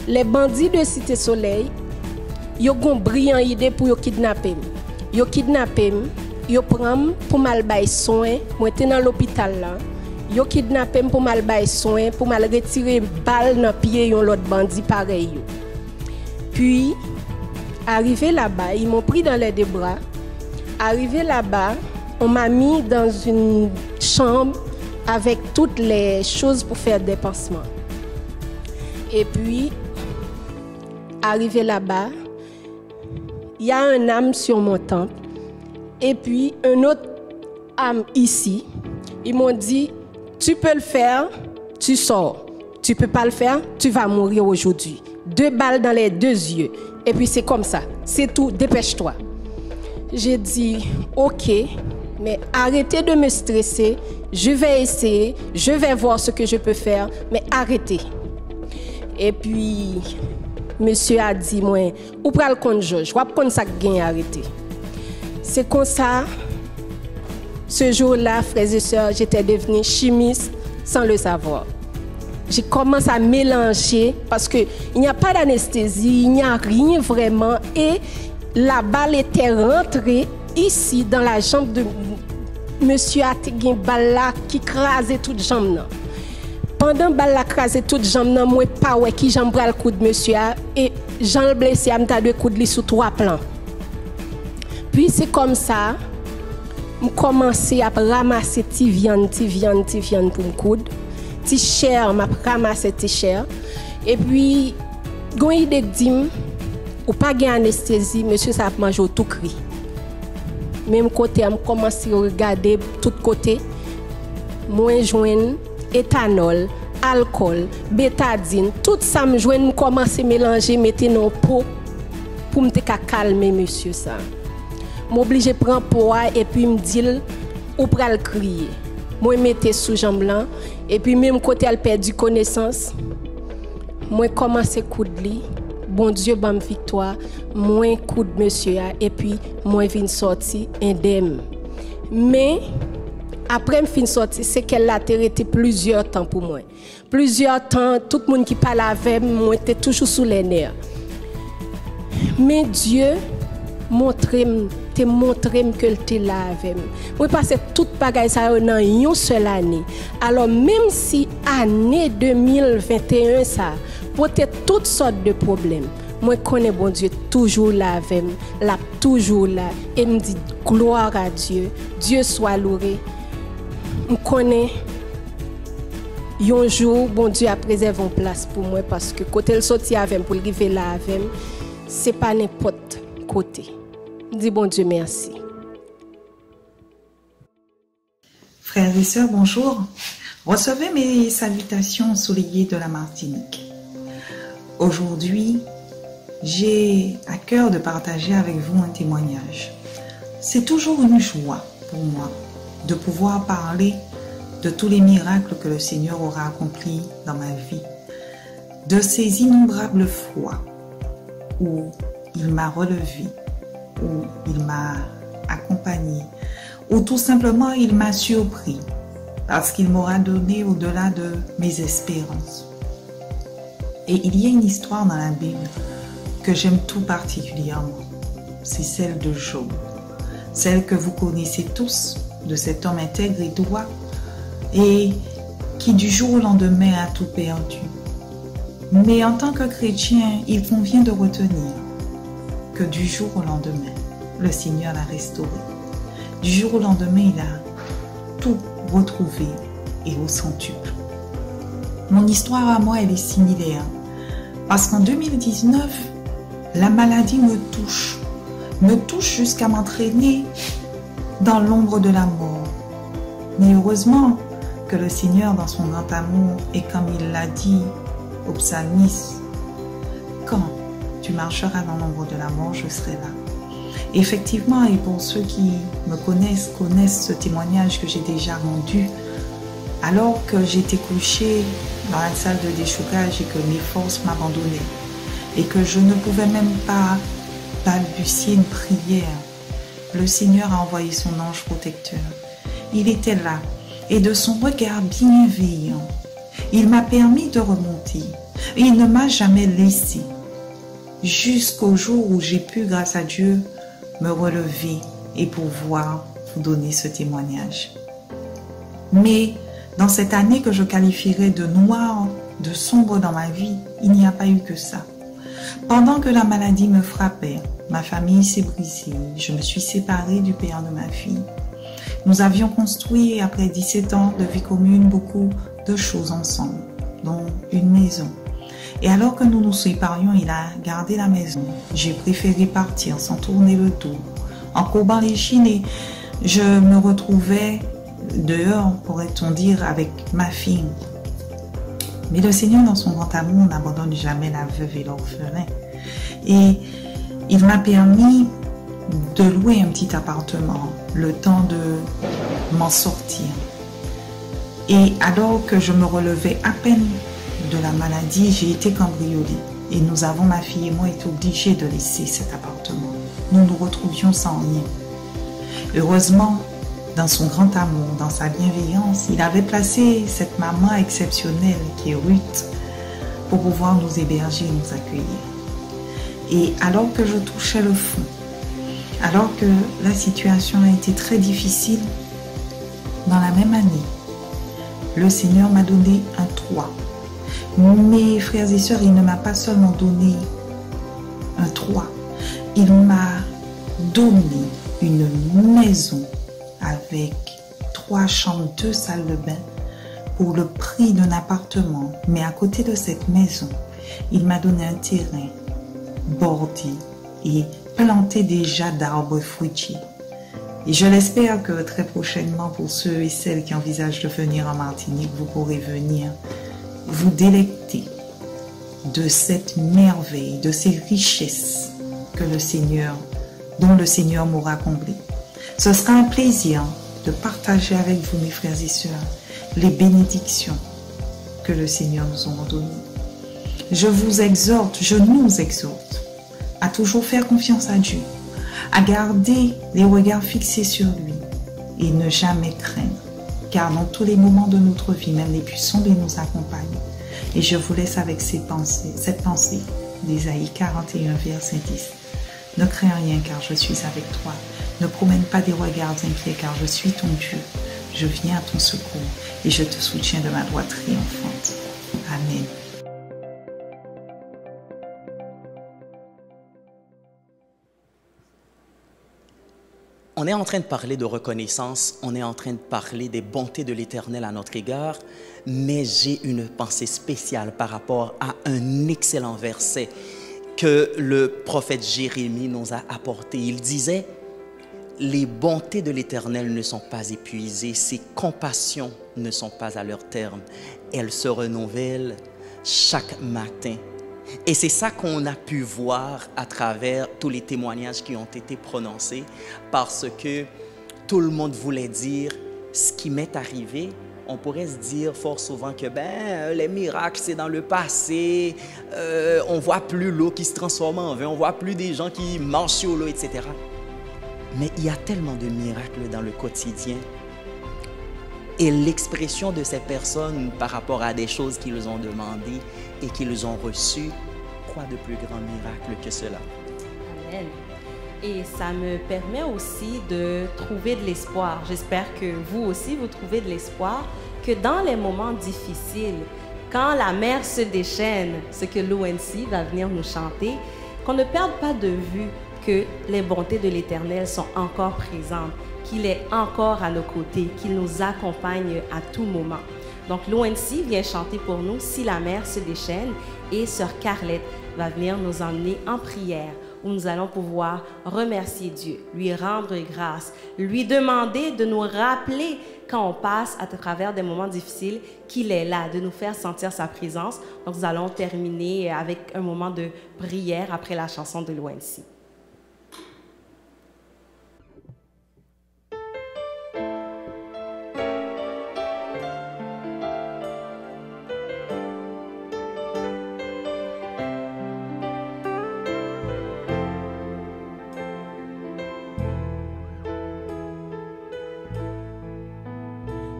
les bandits de Cité Soleil, ils ont une brillante idée pour kidnapper. Ils ont kidnappé, ils ont pris pour mal bailler soin. Moi, j'étais dans l'hôpital là. Yo kidnappé pour mal bailler soin, pour mal retirer balle dans pied yon l'autre bandit pareil. Puis arrivé là-bas, ils m'ont pris dans les deux bras. Arrivé là-bas, on m'a mis dans une chambre avec toutes les choses pour faire des pansements. Et puis arrivé là-bas, il y a un âme sur mon temple et puis un autre âme ici. Ils m'ont dit tu peux le faire, tu sors. Tu peux pas le faire, tu vas mourir aujourd'hui. 2 balles dans les 2 yeux. Et puis c'est comme ça. C'est tout, dépêche-toi. J'ai dit, ok, mais arrêtez de me stresser. Je vais essayer, je vais voir ce que je peux faire, mais arrêtez. Et puis, monsieur a dit, moi, ou pral kon Georges, ou ap kon ça gagne arrêter. C'est comme ça. Ce jour-là, frères et sœurs, j'étais devenue chimiste sans le savoir. J'ai commencé à mélanger parce qu'il n'y a pas d'anesthésie, il n'y a rien vraiment. Et la balle était rentrée ici dans la jambe de monsieur Ategin Balla qui crasait toute jambe. Pendant que balle crasait toute jambe, moi pas ouais qui jambe le coup de monsieur et Jean le blessé a mis 2 coups de sur 3 plans. Puis c'est comme ça. Je commençais à ramasser ti viande pour me coudre. Ti chair, je ramassais ti chair. Et puis, quand il dit, ou pas de anesthésie, monsieur, ça a mangé tout cri. Même côté, je commençais à regarder tout côté. Moi, je éthanol, alcool, bétadine, tout ça, je commence à mélanger, mettre dans le pot pour me calmer, monsieur, ça. M'oblige à prendre poids et puis me dire ou pral crier. Moi mettais sous jambe là et puis même côté elle perdu connaissance. Moi commencer coudre li. Bon Dieu bam victoire. Moi coudre monsieur et puis moi vinn sorti indemne. Mais après me fin sorti, c'est qu'elle a été plusieurs temps pour moi. Plusieurs temps tout le monde qui parle avec moi était toujours sous les nerfs. Mais Dieu montrait te montré que tu es là avec moi. Moi passé toute bagaille ça dans une seule année. Alors même si année 2021 ça peut-être toutes sortes de problèmes. Moi connais bon Dieu toujours là avec moi, là toujours là et me dit gloire à Dieu. Dieu soit loué. Je connais un jour bon Dieu a préservé une place pour moi parce que côté le sorti avec pour arriver là avec c'est pas n'importe côté. Dis bon Dieu merci. Frères et sœurs, bonjour. Recevez mes salutations ensoleillées de la Martinique. Aujourd'hui, j'ai à cœur de partager avec vous un témoignage. C'est toujours une joie pour moi de pouvoir parler de tous les miracles que le Seigneur aura accomplis dans ma vie, de ces innombrables fois où il m'a relevé, où il m'a accompagné, ou tout simplement il m'a surpris parce qu'il m'aura donné au-delà de mes espérances. Et il y a une histoire dans la Bible que j'aime tout particulièrement, c'est celle de Job, celle que vous connaissez tous, de cet homme intègre et droit et qui du jour au lendemain a tout perdu. Mais en tant que chrétien, il convient de retenir que du jour au lendemain, le Seigneur l'a restauré. Du jour au lendemain, il a tout retrouvé et au centuple. Mon histoire à moi, elle est similaire. Parce qu'en 2019, la maladie me touche jusqu'à m'entraîner dans l'ombre de la mort. Mais heureusement que le Seigneur, dans son grand amour, et comme il l'a dit au psalmiste, quand tu marcheras dans l'ombre de la mort, je serai là. Effectivement, et pour ceux qui me connaissent ce témoignage que j'ai déjà rendu, alors que j'étais couchée dans la salle de déchoucage et que mes forces m'abandonnaient et que je ne pouvais même pas balbutier une prière, le Seigneur a envoyé son ange protecteur. Il était là et de son regard bienveillant, il m'a permis de remonter. Et il ne m'a jamais laissé jusqu'au jour où j'ai pu, grâce à Dieu, me relever et pouvoir vous donner ce témoignage. Mais dans cette année que je qualifierais de noire, de sombre dans ma vie, il n'y a pas eu que ça. Pendant que la maladie me frappait, ma famille s'est brisée, je me suis séparée du père de ma fille. Nous avions construit, après 17 ans de vie commune, beaucoup de choses ensemble, dont une maison. Et alors que nous nous séparions, il a gardé la maison. J'ai préféré partir sans tourner le dos, en courbant les chines, et je me retrouvais dehors, pourrait-on dire, avec ma fille. Mais le Seigneur, dans son grand amour, n'abandonne jamais la veuve et l'orphelin. Et il m'a permis de louer un petit appartement, le temps de m'en sortir. Et alors que je me relevais à peine de la maladie, j'ai été cambriolée. Et nous avons, ma fille et moi, été obligés de laisser cet appartement. Nous nous retrouvions sans rien. Heureusement, dans son grand amour, dans sa bienveillance, il avait placé cette maman exceptionnelle qui est Ruth pour pouvoir nous héberger et nous accueillir. Et alors que je touchais le fond, alors que la situation a été très difficile, dans la même année, le Seigneur m'a donné un toit. Mes frères et sœurs, il ne m'a pas seulement donné un toit, il m'a donné une maison avec 3 chambres, 2 salles de bain pour le prix d'un appartement. Mais à côté de cette maison, il m'a donné un terrain bordé et planté déjà d'arbres fruitiers. Et je l'espère que très prochainement, pour ceux et celles qui envisagent de venir en Martinique, vous pourrez venir vous délecter de cette merveille, de ces richesses que le Seigneur, dont le Seigneur m'aura comblé. Ce sera un plaisir de partager avec vous, mes frères et sœurs, les bénédictions que le Seigneur nous a données. Je vous exhorte, je nous exhorte à toujours faire confiance à Dieu, à garder les regards fixés sur lui et ne jamais craindre, car dans tous les moments de notre vie, même les plus sombres, il nous accompagne. Et je vous laisse avec cette pensée d'Ésaïe 41, verset 10. Ne crains rien, car je suis avec toi. Ne promène pas des regards inquiets, car je suis ton Dieu. Je viens à ton secours et je te soutiens de ma droite triomphante. Amen. On est en train de parler de reconnaissance, on est en train de parler des bontés de l'Éternel à notre égard, mais j'ai une pensée spéciale par rapport à un excellent verset que le prophète Jérémie nous a apporté. Il disait, « Les bontés de l'Éternel ne sont pas épuisées, ses compassions ne sont pas à leur terme. Elles se renouvellent chaque matin. » Et c'est ça qu'on a pu voir à travers tous les témoignages qui ont été prononcés, parce que tout le monde voulait dire ce qui m'est arrivé. On pourrait se dire fort souvent que les miracles, c'est dans le passé, on ne voit plus l'eau qui se transforme en vin, on ne voit plus des gens qui marchent sur l'eau, etc. Mais il y a tellement de miracles dans le quotidien. Et l'expression de ces personnes par rapport à des choses qu'ils ont demandées et qu'ils ont reçues, quoi de plus grand miracle que cela? Amen. Et ça me permet aussi de trouver de l'espoir. J'espère que vous aussi, vous trouvez de l'espoir, que dans les moments difficiles, quand la mer se déchaîne, ce que l'ONC va venir nous chanter, qu'on ne perde pas de vue que les bontés de l'Éternel sont encore présentes, qu'il est encore à nos côtés, qu'il nous accompagne à tout moment. Donc l'ONC vient chanter pour nous « Si la mer se déchaîne » et Sœur Carlette va venir nous emmener en prière où nous allons pouvoir remercier Dieu, lui rendre grâce, lui demander de nous rappeler quand on passe à travers des moments difficiles qu'il est là, de nous faire sentir sa présence. Donc nous allons terminer avec un moment de prière après la chanson de l'ONC.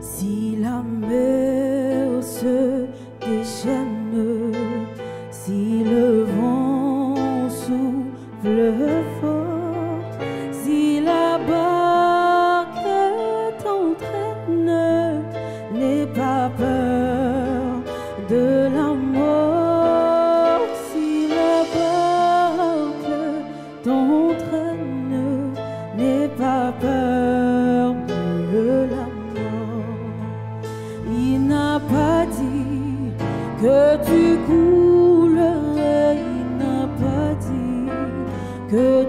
Si la mer se déchaîne, si le vent souffle fort, si la barque t'entraîne, n'aie pas peur de la mort. Si la barque t'entraîne, n'aie pas peur de la mort. Il n'a pas dit que tu coulerais, il n'a pas dit que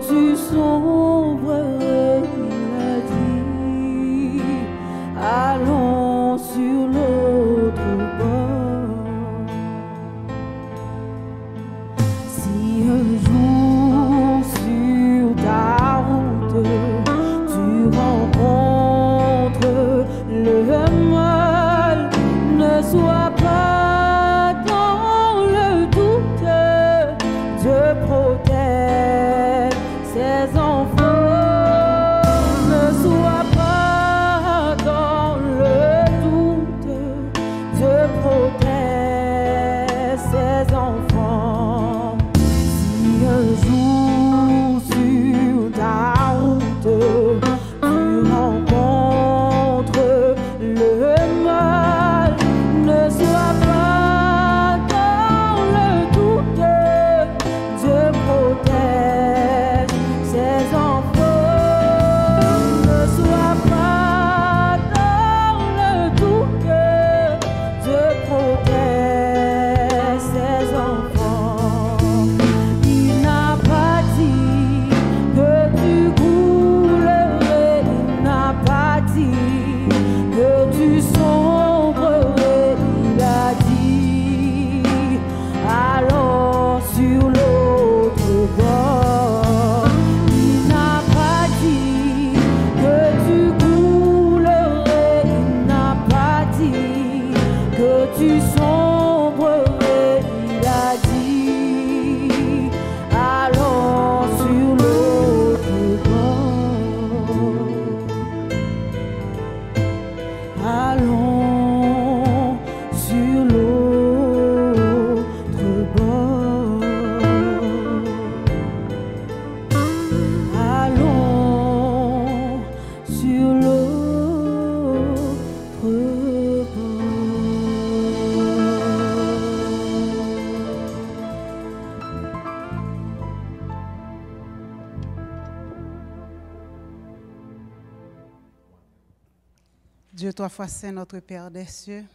Dieu, toi, foi saint, notre Père des cieux,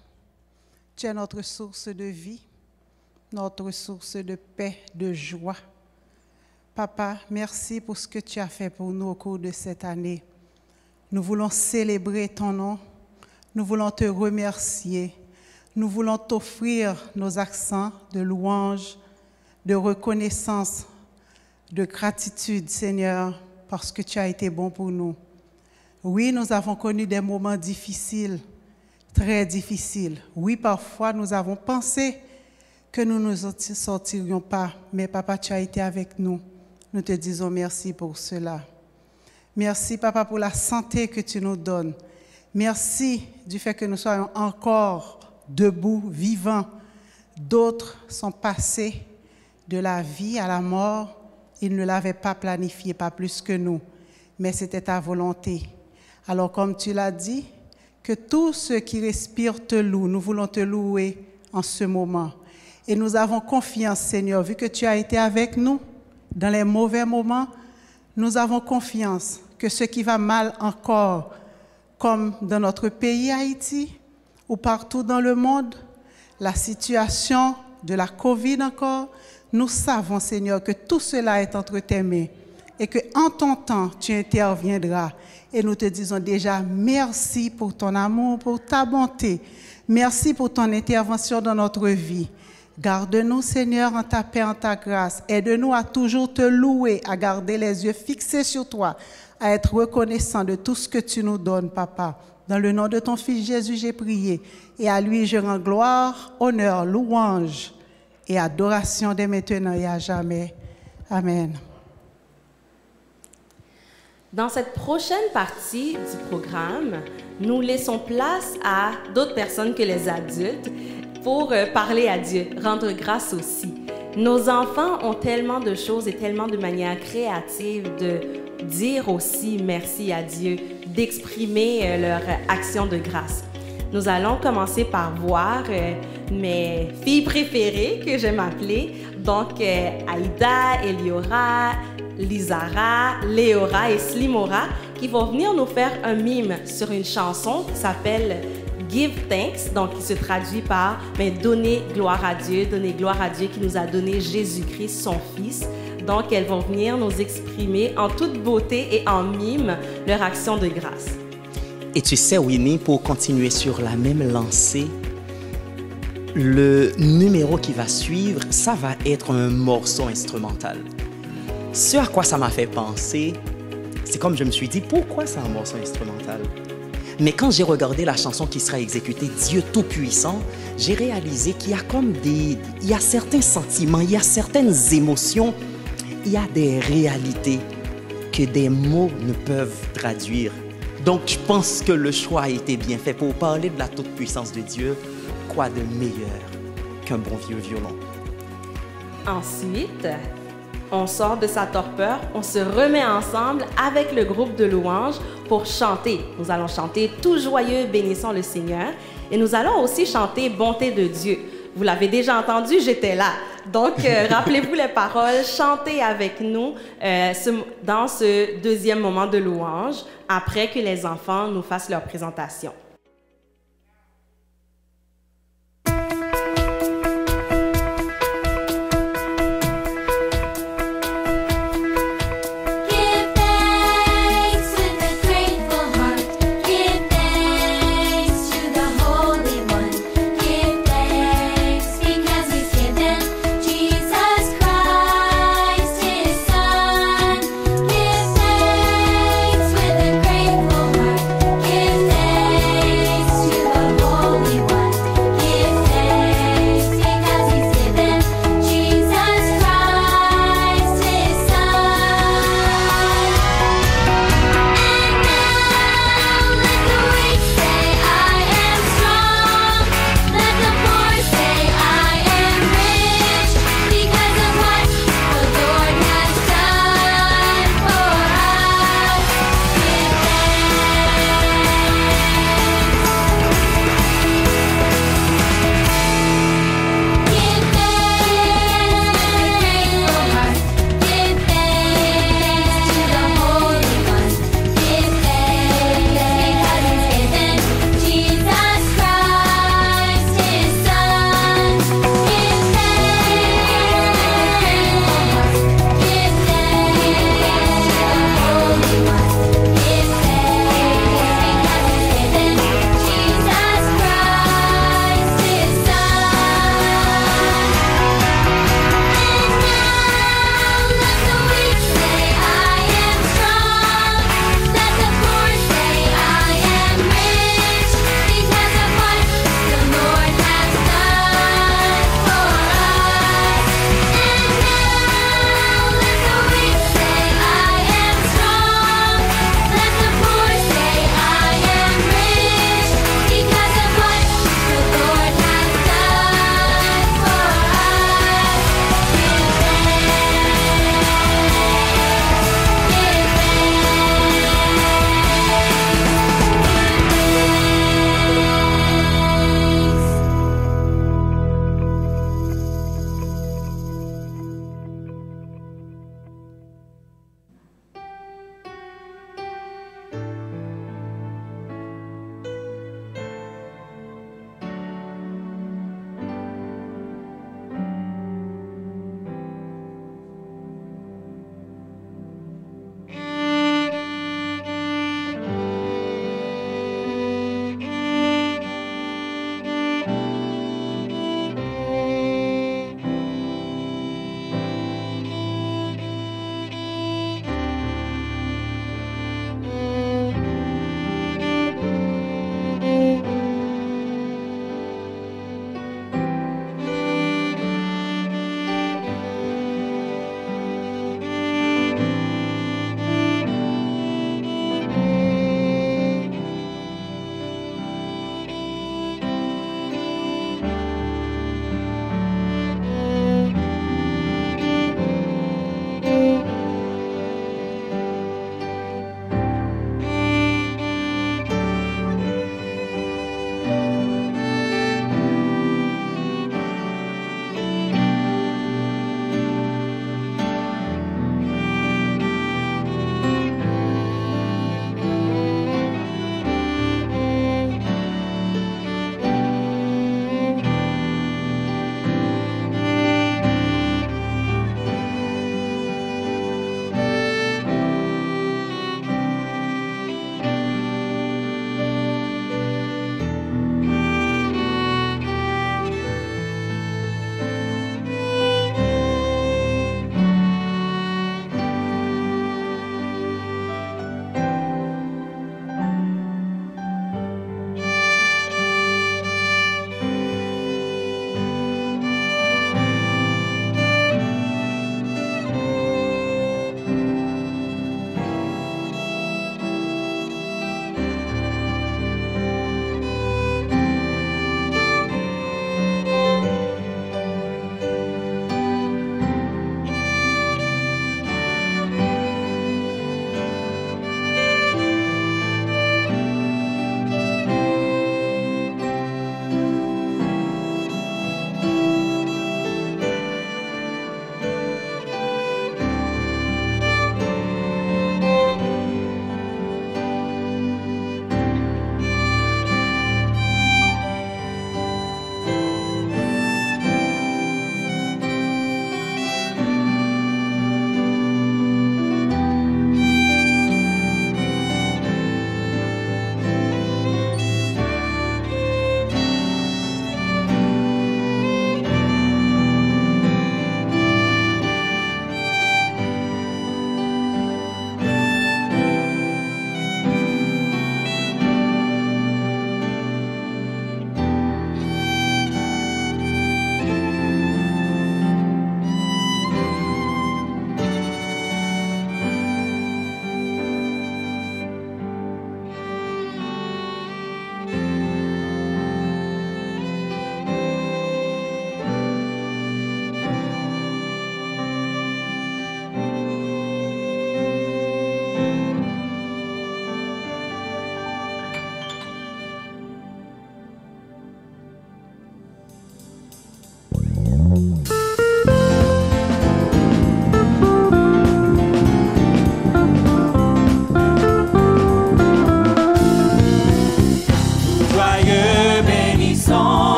tu es notre source de vie, notre source de paix, de joie. Papa, merci pour ce que tu as fait pour nous au cours de cette année. Nous voulons célébrer ton nom, nous voulons te remercier, nous voulons t'offrir nos accents de louange, de reconnaissance, de gratitude, Seigneur, parce que tu as été bon pour nous. Oui, nous avons connu des moments difficiles, très difficiles. Oui, parfois, nous avons pensé que nous ne nous sortirions pas, mais Papa, tu as été avec nous. Nous te disons merci pour cela. Merci, Papa, pour la santé que tu nous donnes. Merci du fait que nous soyons encore debout, vivants. D'autres sont passés de la vie à la mort. Ils ne l'avaient pas planifié, pas plus que nous, mais c'était ta volonté. Alors, comme tu l'as dit, que tous ceux qui respirent te louent. Nous voulons te louer en ce moment. Et nous avons confiance, Seigneur, vu que tu as été avec nous dans les mauvais moments, nous avons confiance que ce qui va mal encore, comme dans notre pays Haïti ou partout dans le monde, la situation de la COVID encore, nous savons, Seigneur, que tout cela est entre tes mains et qu'en ton temps, tu interviendras. Et nous te disons déjà merci pour ton amour, pour ta bonté. Merci pour ton intervention dans notre vie. Garde-nous, Seigneur, en ta paix, en ta grâce. Aide-nous à toujours te louer, à garder les yeux fixés sur toi, à être reconnaissant de tout ce que tu nous donnes, Papa. Dans le nom de ton Fils Jésus, j'ai prié. Et à lui, je rends gloire, honneur, louange et adoration dès maintenant et à jamais. Amen. Dans cette prochaine partie du programme, nous laissons place à d'autres personnes que les adultes pour parler à Dieu, rendre grâce aussi. Nos enfants ont tellement de choses et tellement de manières créatives de dire aussi merci à Dieu, d'exprimer leur action de grâce. Nous allons commencer par voir mes filles préférées, que j'aime appeler, donc Aïda, Eliora, Lizara, Léora et Slimora, qui vont venir nous faire un mime sur une chanson qui s'appelle Give Thanks, donc qui se traduit par donner gloire à Dieu qui nous a donné Jésus-Christ, son Fils. Donc, elles vont venir nous exprimer en toute beauté et en mime leur action de grâce. Et tu sais, Winnie, pour continuer sur la même lancée, le numéro qui va suivre, ça va être un morceau instrumental. Ce à quoi ça m'a fait penser, c'est comme je me suis dit, pourquoi c'est un morceau instrumental? Mais quand j'ai regardé la chanson qui sera exécutée, Dieu Tout-Puissant, j'ai réalisé qu'il y a il y a certains sentiments, il y a certaines émotions, il y a des réalités que des mots ne peuvent traduire. Donc, je pense que le choix a été bien fait pour parler de la toute-puissance de Dieu. Quoi de meilleur qu'un bon vieux violon? Ensuite, on sort de sa torpeur, on se remet ensemble avec le groupe de louanges pour chanter. Nous allons chanter « Tout joyeux, bénissons le Seigneur » et nous allons aussi chanter « Bonté de Dieu ». Vous l'avez déjà entendu, j'étais là. Donc, rappelez-vous les paroles, chantez avec nous dans ce deuxième moment de louange, après que les enfants nous fassent leur présentation. Give thanks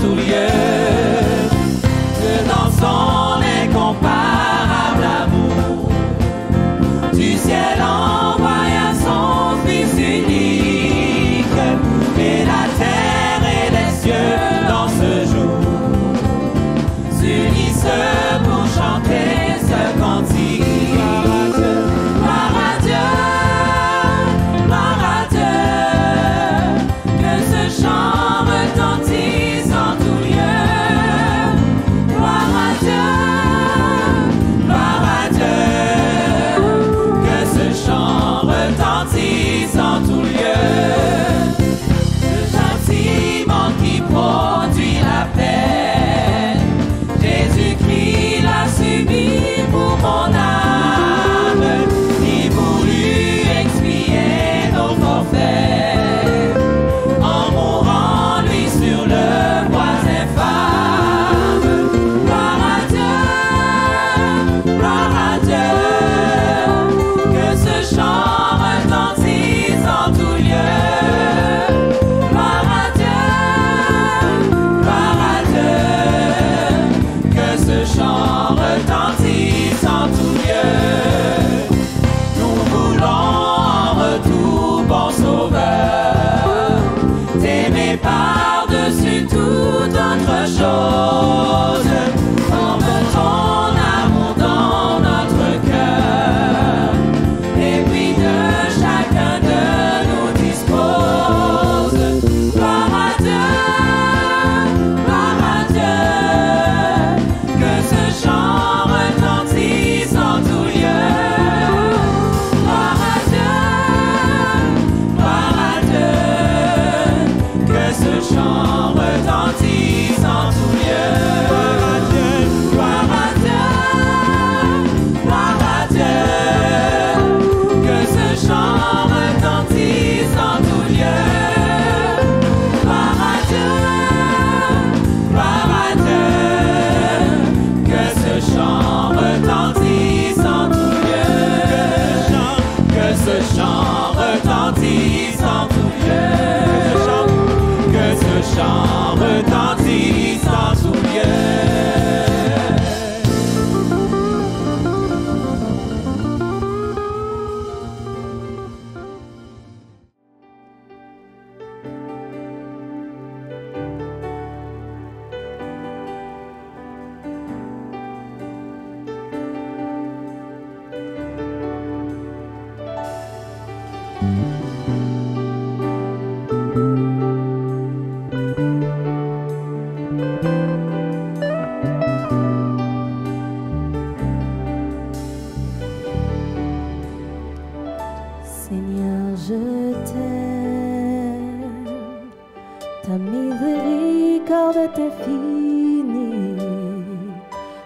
tout lieu, que dans son incomparable amour, du ciel envoya son Fils unique, et la terre et les cieux dans ce jour s'unissent pour chanter ce cantique. Produit la paix, Jésus-Christ l'a subi pour mon âme, il voulut expier nos forfaits, en mourant lui sur le bois infâme. Gloire à Dieu, que ce chant retentisse en tout lieu. Chant retentisse en tout lieu. Nous voulons en retour, bon Sauveur, t'aimer par-dessus toute autre chose, comme ton amour dans notre cœur, et puis de chacun de nous dispose. Gloire à Dieu. Chant retentisse en tout lieu. Gloire à Dieu, que ce chant retentisse en tout lieu. Gloire à Dieu, gloire à Dieu, que ce chant retentisse en tout lieu. Gloire à Dieu, gloire à Dieu, que ce chant retentisse en tout lieu, que ce chant retentisse en tout lieu, que ce chant retentisse en tout lieu. Seigneur, je t'aime, ta miséricorde est infinie,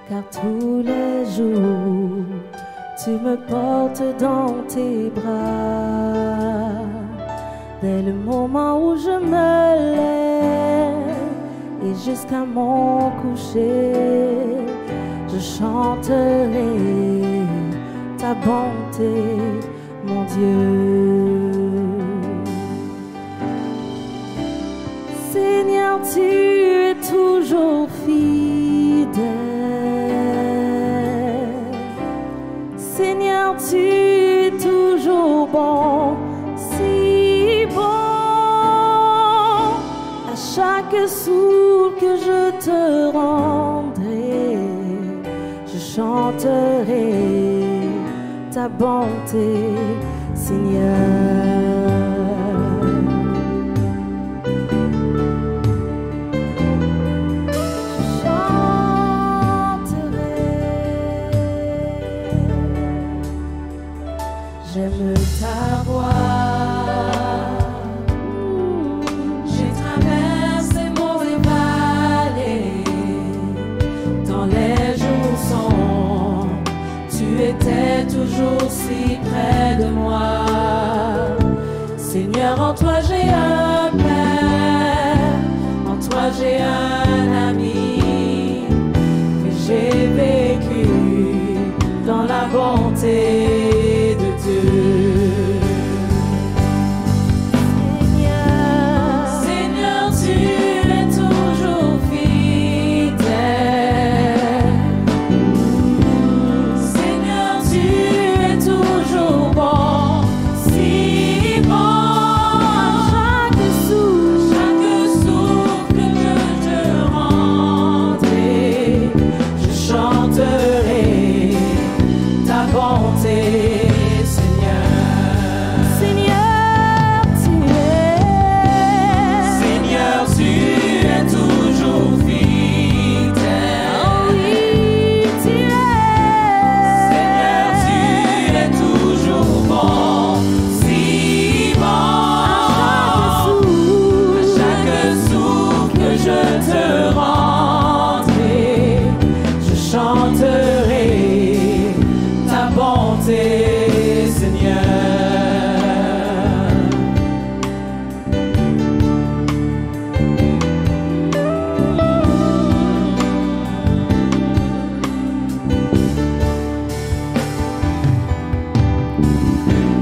car tous les jours tu me portes dans tes bras. Dès le moment où je me lève et jusqu'à mon coucher, je chanterai ta bonté, mon Dieu. Seigneur, tu es toujours fidèle. Seigneur, tu es toujours bon, si bon. À chaque souffle que je te rendrai, je chanterai ta bonté, Seigneur. Je chanterai. J'aime ta voix. J'ai traversé mauvais vallées, dans les jours sombres, tu étais toujours si près de moi. Seigneur, en toi j'ai un Père, en toi j'ai un ami, que j'ai vécu dans la bonté de Dieu. Seigneur, tu es toujours te rendrai, je chanterai ta bonté, Seigneur.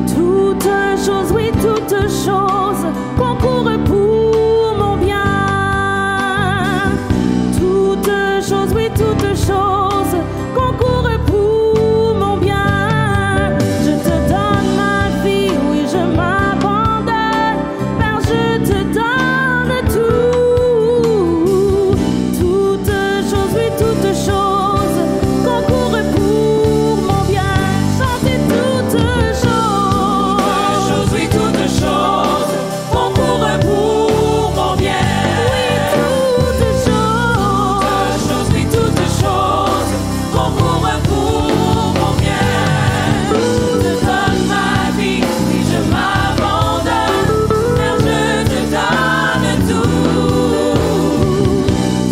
Toutes choses, oui, toutes choses concourent pour mon bien. Toutes choses, oui, toutes choses concourent pour mon bien. Je te donne ma vie, oui, je m'abandonne, Père, je te donne tout. Toutes choses, oui, toutes choses concourent pour mon bien. Chantez toutes choses. Oui, toutes choses concourent pour mon bien. Toutes choses, oui, toutes choses concourent pour mon bien. Je te donne ma vie, oui, je m'abandonne, Père, je te donne tout.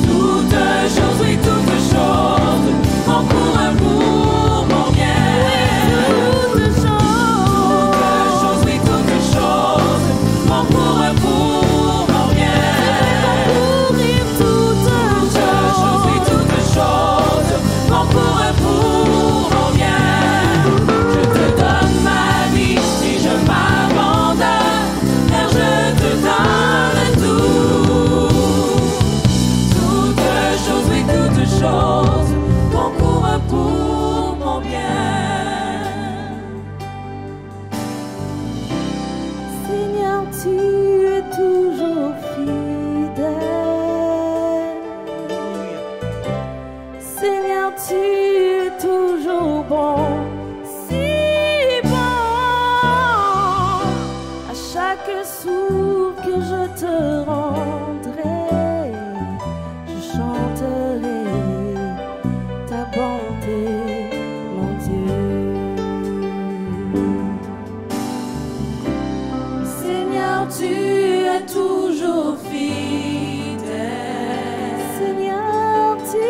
Toutes choses, oui, toutes choses concourent pour mon bien. Toutes choses, oui, toutes choses concourent pour mon bien. toutes choses, oui, toutes choses concourent pour mon bien. Je te donne ma vie et je m'abandonne, Père, je te donne tout. Toutes choses, oui, toutes choses concourent pour mon bien. Seigneur, tu es toujours fidèle. Seigneur, tu es toujours bon, si bon. À chaque souffle que je te rendrai, je chanterai ta bonté, mon Dieu. Seigneur, tu es toujours fidèle. Seigneur, tu es.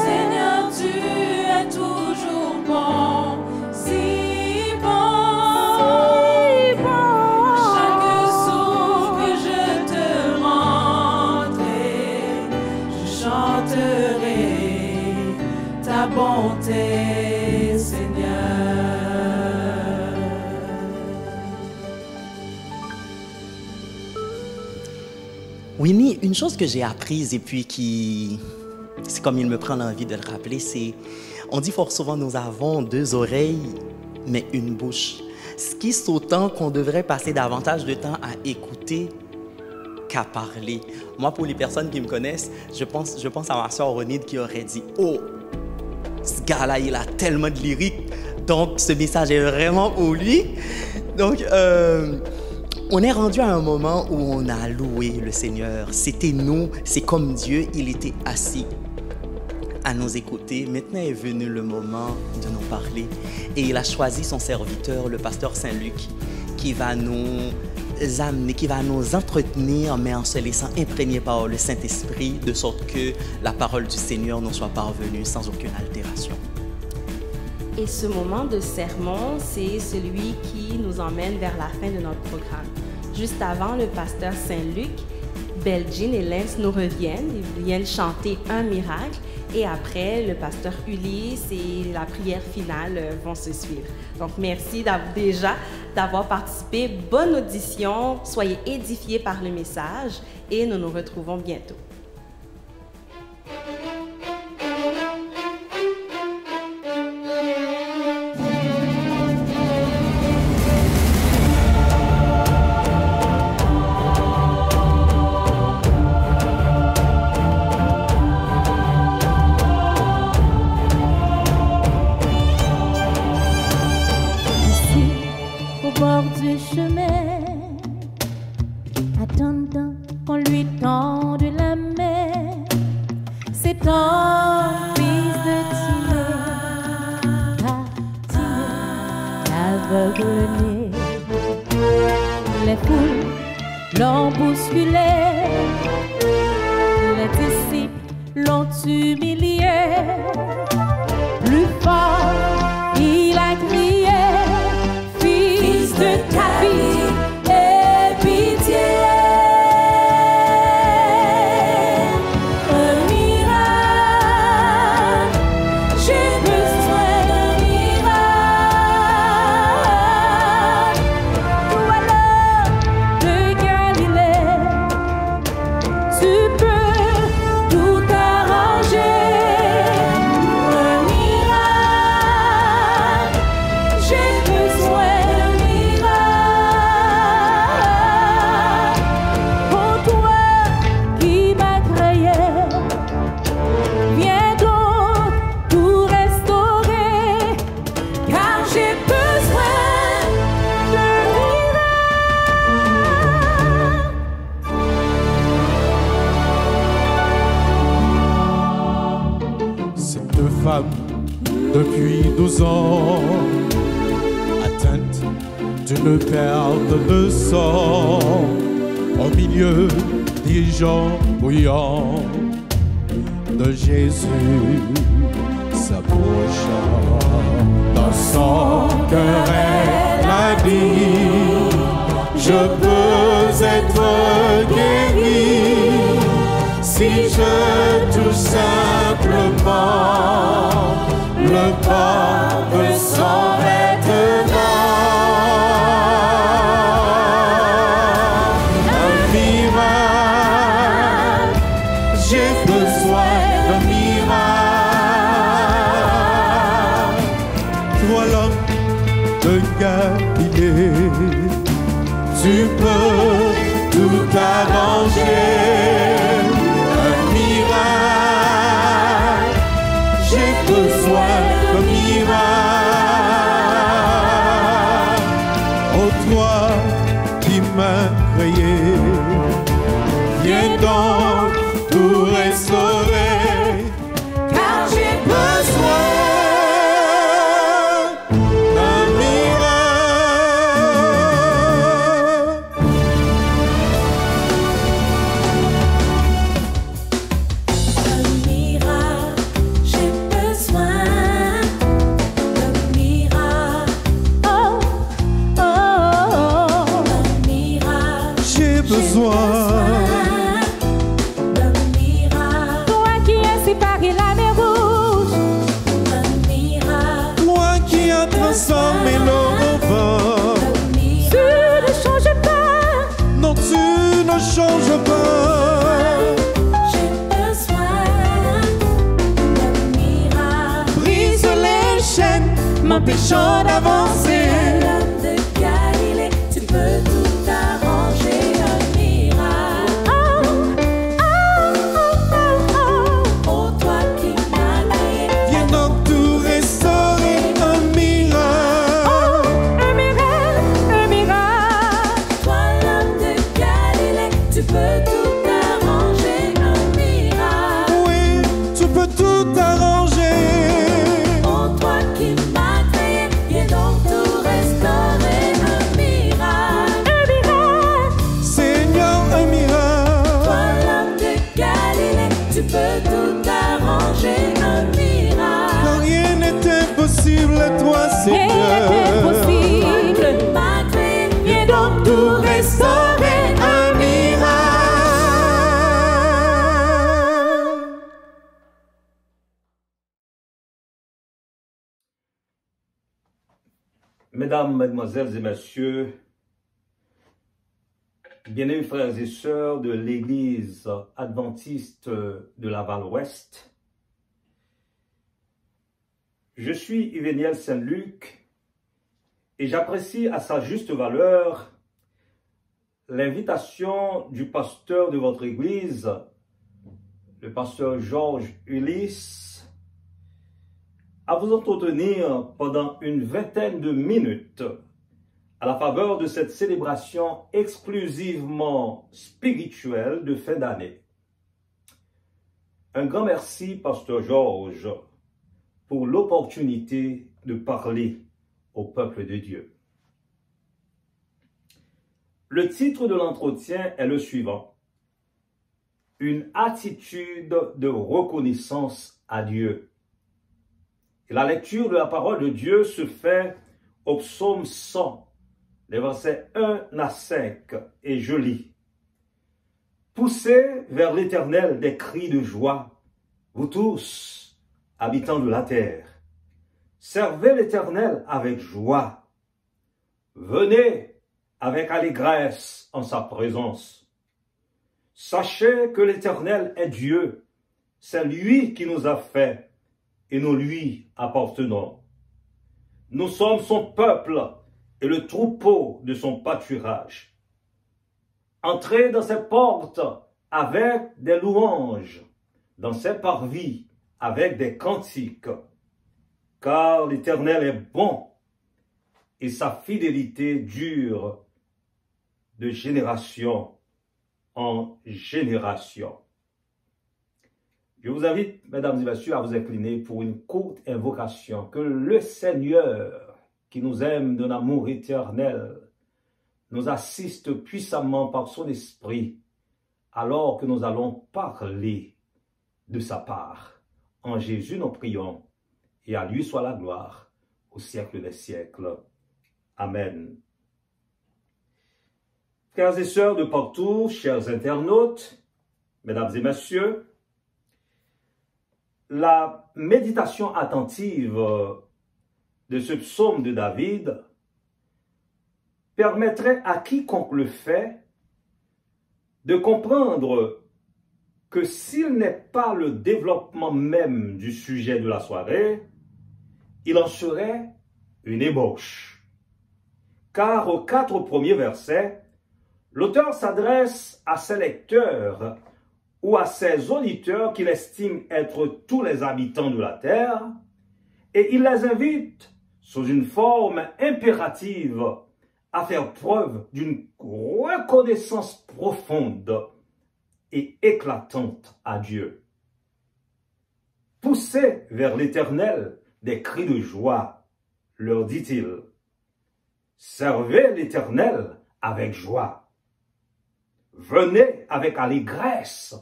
Seigneur, tu es toujours bon, si bon. Chaque souffle que je te rendrai, je chanterai ta bonté, Seigneur. Winnie, une chose que j'ai apprise et puis c'est comme il me prend l'envie de le rappeler, c'est, on dit fort souvent, nous avons deux oreilles, mais une bouche. Ce qui s'autant qu'on devrait passer davantage de temps à écouter qu'à parler. Moi, pour les personnes qui me connaissent, je pense à ma soeur Ronide qui aurait dit « Oh, ce gars-là, il a tellement de lyrique, donc ce message est vraiment pour lui. » Donc, on est rendu à un moment où on a loué le Seigneur. C'était nous, c'est comme Dieu, il était assis à nous écouter. Maintenant est venu le moment de nous parler. Et il a choisi son serviteur, le pasteur Saint-Luc, qui va nous amener, qui va nous entretenir, mais en se laissant imprégner par le Saint-Esprit, de sorte que la parole du Seigneur nous soit parvenue sans aucune altération. Et ce moment de sermon, c'est celui qui nous emmène vers la fin de notre programme. Juste avant, le pasteur Saint-Luc, Belgine et Lens nous reviennent. Ils viennent chanter un miracle. Et après, le pasteur Ulysse et la prière finale vont se suivre. Donc, merci déjà d'avoir participé. Bonne audition. Soyez édifiés par le message et nous nous retrouvons bientôt. Attendant qu'on lui tende la main, c'est un fils de Timée, aveuglé. Les foules l'ont bousculé, s'humilier. Plus fort, il a crié, Fils de David, aie pitié. Un miracle, j'ai besoin d'un miracle. Toi l'homme de Galilée, tu peux tout arranger. Un miracle, j'ai besoin d'un miracle. Oh toi qui m'as créé, viens donc tout restaurer, car j'ai besoin d'un miracle. Cette femme, depuis 12 ans, atteinte d'une perte de sang, au milieu des gens bruyants de Jésus, s'approchant dans son cœur, elle a dit, je peux être guéri si je touche simplement le bord de son vêtement. Un miracle, j'ai besoin d'un miracle. Toi l'homme de Galilée, tu peux tout arranger. Un miracle, j'ai besoin d'un miracle. Oh toi qui m'as créé, viens donc tout restaurer, car j'ai besoin d'un miracle. Un miracle, j'ai besoin d'un miracle. Oh, oh, oh, un miracle, J'ai besoin d'un miracle. Toi qui as séparé la mer rouge, Un miracle, toi qui as transformé l'eau en vin. tu ne changes pas. Non, tu ne changes pas. j'ai besoin d'un miracle. Brise les chaînes, m'empêchant d'avancer. L'homme de Galilée, tu peux tout arranger. Un miracle. Oh, oh, oh, oh, oh. Oh, toi qui m'as créé. Viens donc tout restaurer. Un miracle. Un miracle, un miracle. Toi l'homme de Galilée, tu peux tout arranger. Un miracle. Oui, tu peux tout arranger. Oh, toi qui m'as créé, viens donc tout restaurer. Un miracle. Un miracle, Seigneur, un miracle. Toi l'homme de Galilée, tu peux tout arranger. Un miracle. Car rien n'est impossible à toi, rien n'est Seigneur. impossible. M'a créé, Viens donc tout restaurer. Un miracle. Mesdames, Mesdemoiselles et Messieurs, bien-aimés frères et sœurs de l'Église adventiste de Laval-Ouest, je suis Yvéniel Saint-Luc et j'apprécie à sa juste valeur l'invitation du pasteur de votre Église, le pasteur Georges Ulysse, à vous entretenir pendant une vingtaine de minutes à la faveur de cette célébration exclusivement spirituelle de fin d'année. Un grand merci, pasteur Georges, pour l'opportunité de parler au peuple de Dieu. Le titre de l'entretien est le suivant: une attitude de reconnaissance à Dieu. Et la lecture de la parole de Dieu se fait au psaume 100, les versets 1 à 5, et je lis. Poussez vers l'Éternel des cris de joie, vous tous, habitants de la terre. Servez l'Éternel avec joie. Venez avec allégresse en sa présence. Sachez que l'Éternel est Dieu. C'est lui qui nous a fait et nous lui appartenons. Nous sommes son peuple et le troupeau de son pâturage. Entrez dans ses portes avec des louanges, dans ses parvis avec des cantiques, car l'Éternel est bon et sa fidélité dure de génération en génération. Je vous invite, mesdames et messieurs, à vous incliner pour une courte invocation. Que le Seigneur, qui nous aime d'un amour éternel, nous assiste puissamment par son esprit, alors que nous allons parler de sa part. En Jésus, nous prions, et à lui soit la gloire au siècle des siècles. Amen. Frères et sœurs de partout, chers internautes, mesdames et messieurs, la méditation attentive de ce psaume de David permettrait à quiconque le fait de comprendre que s'il n'est pas le développement même du sujet de la soirée, il en serait une ébauche. Car aux 4 premiers versets, l'auteur s'adresse à ses lecteurs ou à ses auditeurs qu'il estime être tous les habitants de la terre, et il les invite, sous une forme impérative, à faire preuve d'une reconnaissance profonde et éclatante à Dieu. Poussez vers l'Éternel des cris de joie, leur dit-il. Servez l'Éternel avec joie. Venez avec allégresse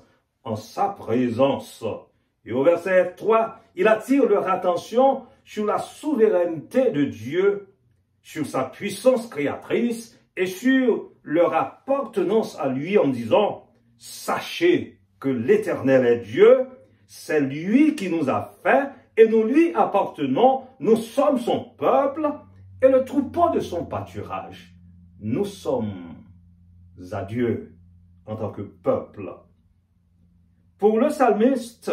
en sa présence. Et au verset 3, il attire leur attention sur la souveraineté de Dieu, sur sa puissance créatrice et sur leur appartenance à lui en disant « Sachez que l'Éternel est Dieu, c'est lui qui nous a fait et nous lui appartenons, nous sommes son peuple et le troupeau de son pâturage. Nous sommes à Dieu en tant que peuple. » Pour le psalmiste,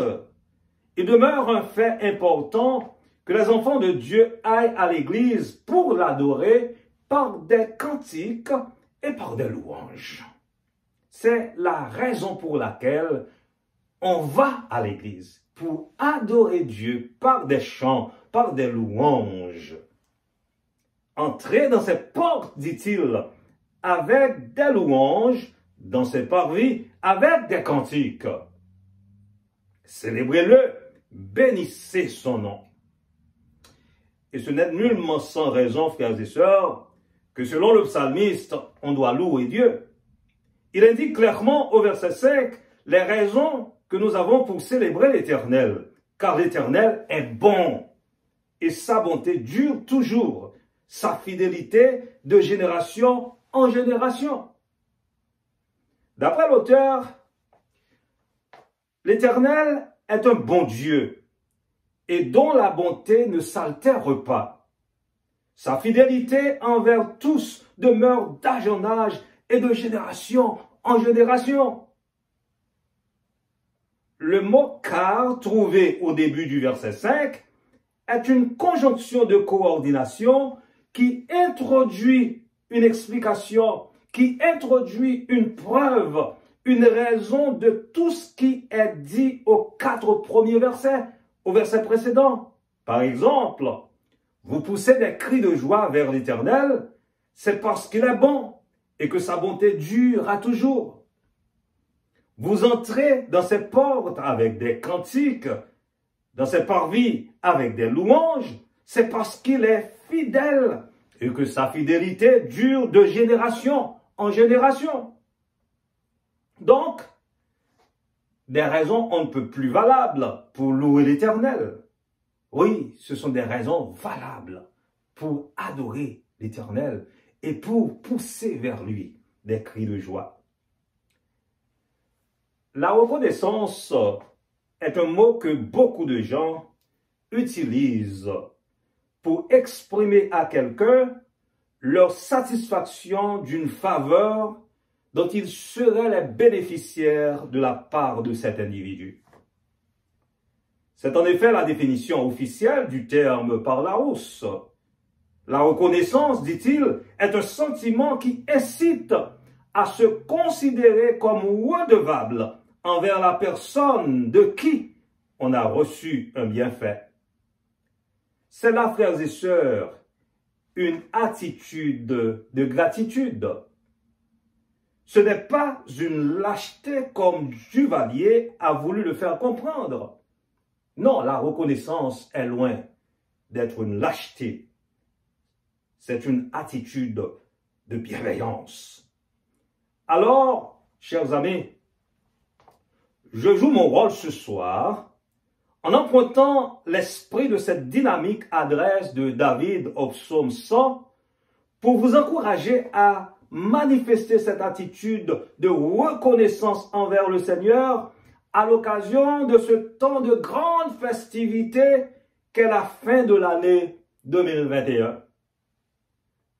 il demeure un fait important que les enfants de Dieu aillent à l'église pour l'adorer par des cantiques et par des louanges. C'est la raison pour laquelle on va à l'église, pour adorer Dieu par des chants, par des louanges. Entrez dans ses portes, dit-il, avec des louanges, dans ses parvis, avec des cantiques. Célébrez-le, bénissez son nom. Et ce n'est nullement sans raison, frères et sœurs, que selon le psalmiste, on doit louer Dieu. Il indique clairement au verset 5 les raisons que nous avons pour célébrer l'Éternel, car l'Éternel est bon et sa bonté dure toujours, sa fidélité de génération en génération. D'après l'auteur, l'Éternel est un bon Dieu et dont la bonté ne s'altère pas. Sa fidélité envers tous demeure d'âge en âge et de génération en génération. Le mot « car » trouvé au début du verset 5 est une conjonction de coordination qui introduit une explication, qui introduit une preuve, une raison de tout ce qui est dit aux 4 premiers versets, au verset précédent. Par exemple, vous poussez des cris de joie vers l'Éternel, c'est parce qu'il est bon et que sa bonté dure à toujours. Vous entrez dans ses portes avec des cantiques, dans ses parvis avec des louanges, c'est parce qu'il est fidèle et que sa fidélité dure de génération en génération. Donc, des raisons on ne peut plus valables pour louer l'Éternel. Oui, ce sont des raisons valables pour adorer l'Éternel et pour pousser vers lui des cris de joie. La reconnaissance est un mot que beaucoup de gens utilisent pour exprimer à quelqu'un leur satisfaction d'une faveur dont ils seraient les bénéficiaires de la part de cet individu. C'est en effet la définition officielle du terme par Larousse. La reconnaissance, dit-il, est un sentiment qui incite à se considérer comme redevable envers la personne de qui on a reçu un bienfait. C'est là, frères et sœurs, une attitude de gratitude. Ce n'est pas une lâcheté comme Duvalier a voulu le faire comprendre. Non, la reconnaissance est loin d'être une lâcheté. C'est une attitude de bienveillance. Alors, chers amis, je joue mon rôle ce soir en empruntant l'esprit de cette dynamique adresse de David au psaume 100 pour vous encourager à manifester cette attitude de reconnaissance envers le Seigneur à l'occasion de ce temps de grande festivité qu'est la fin de l'année 2021.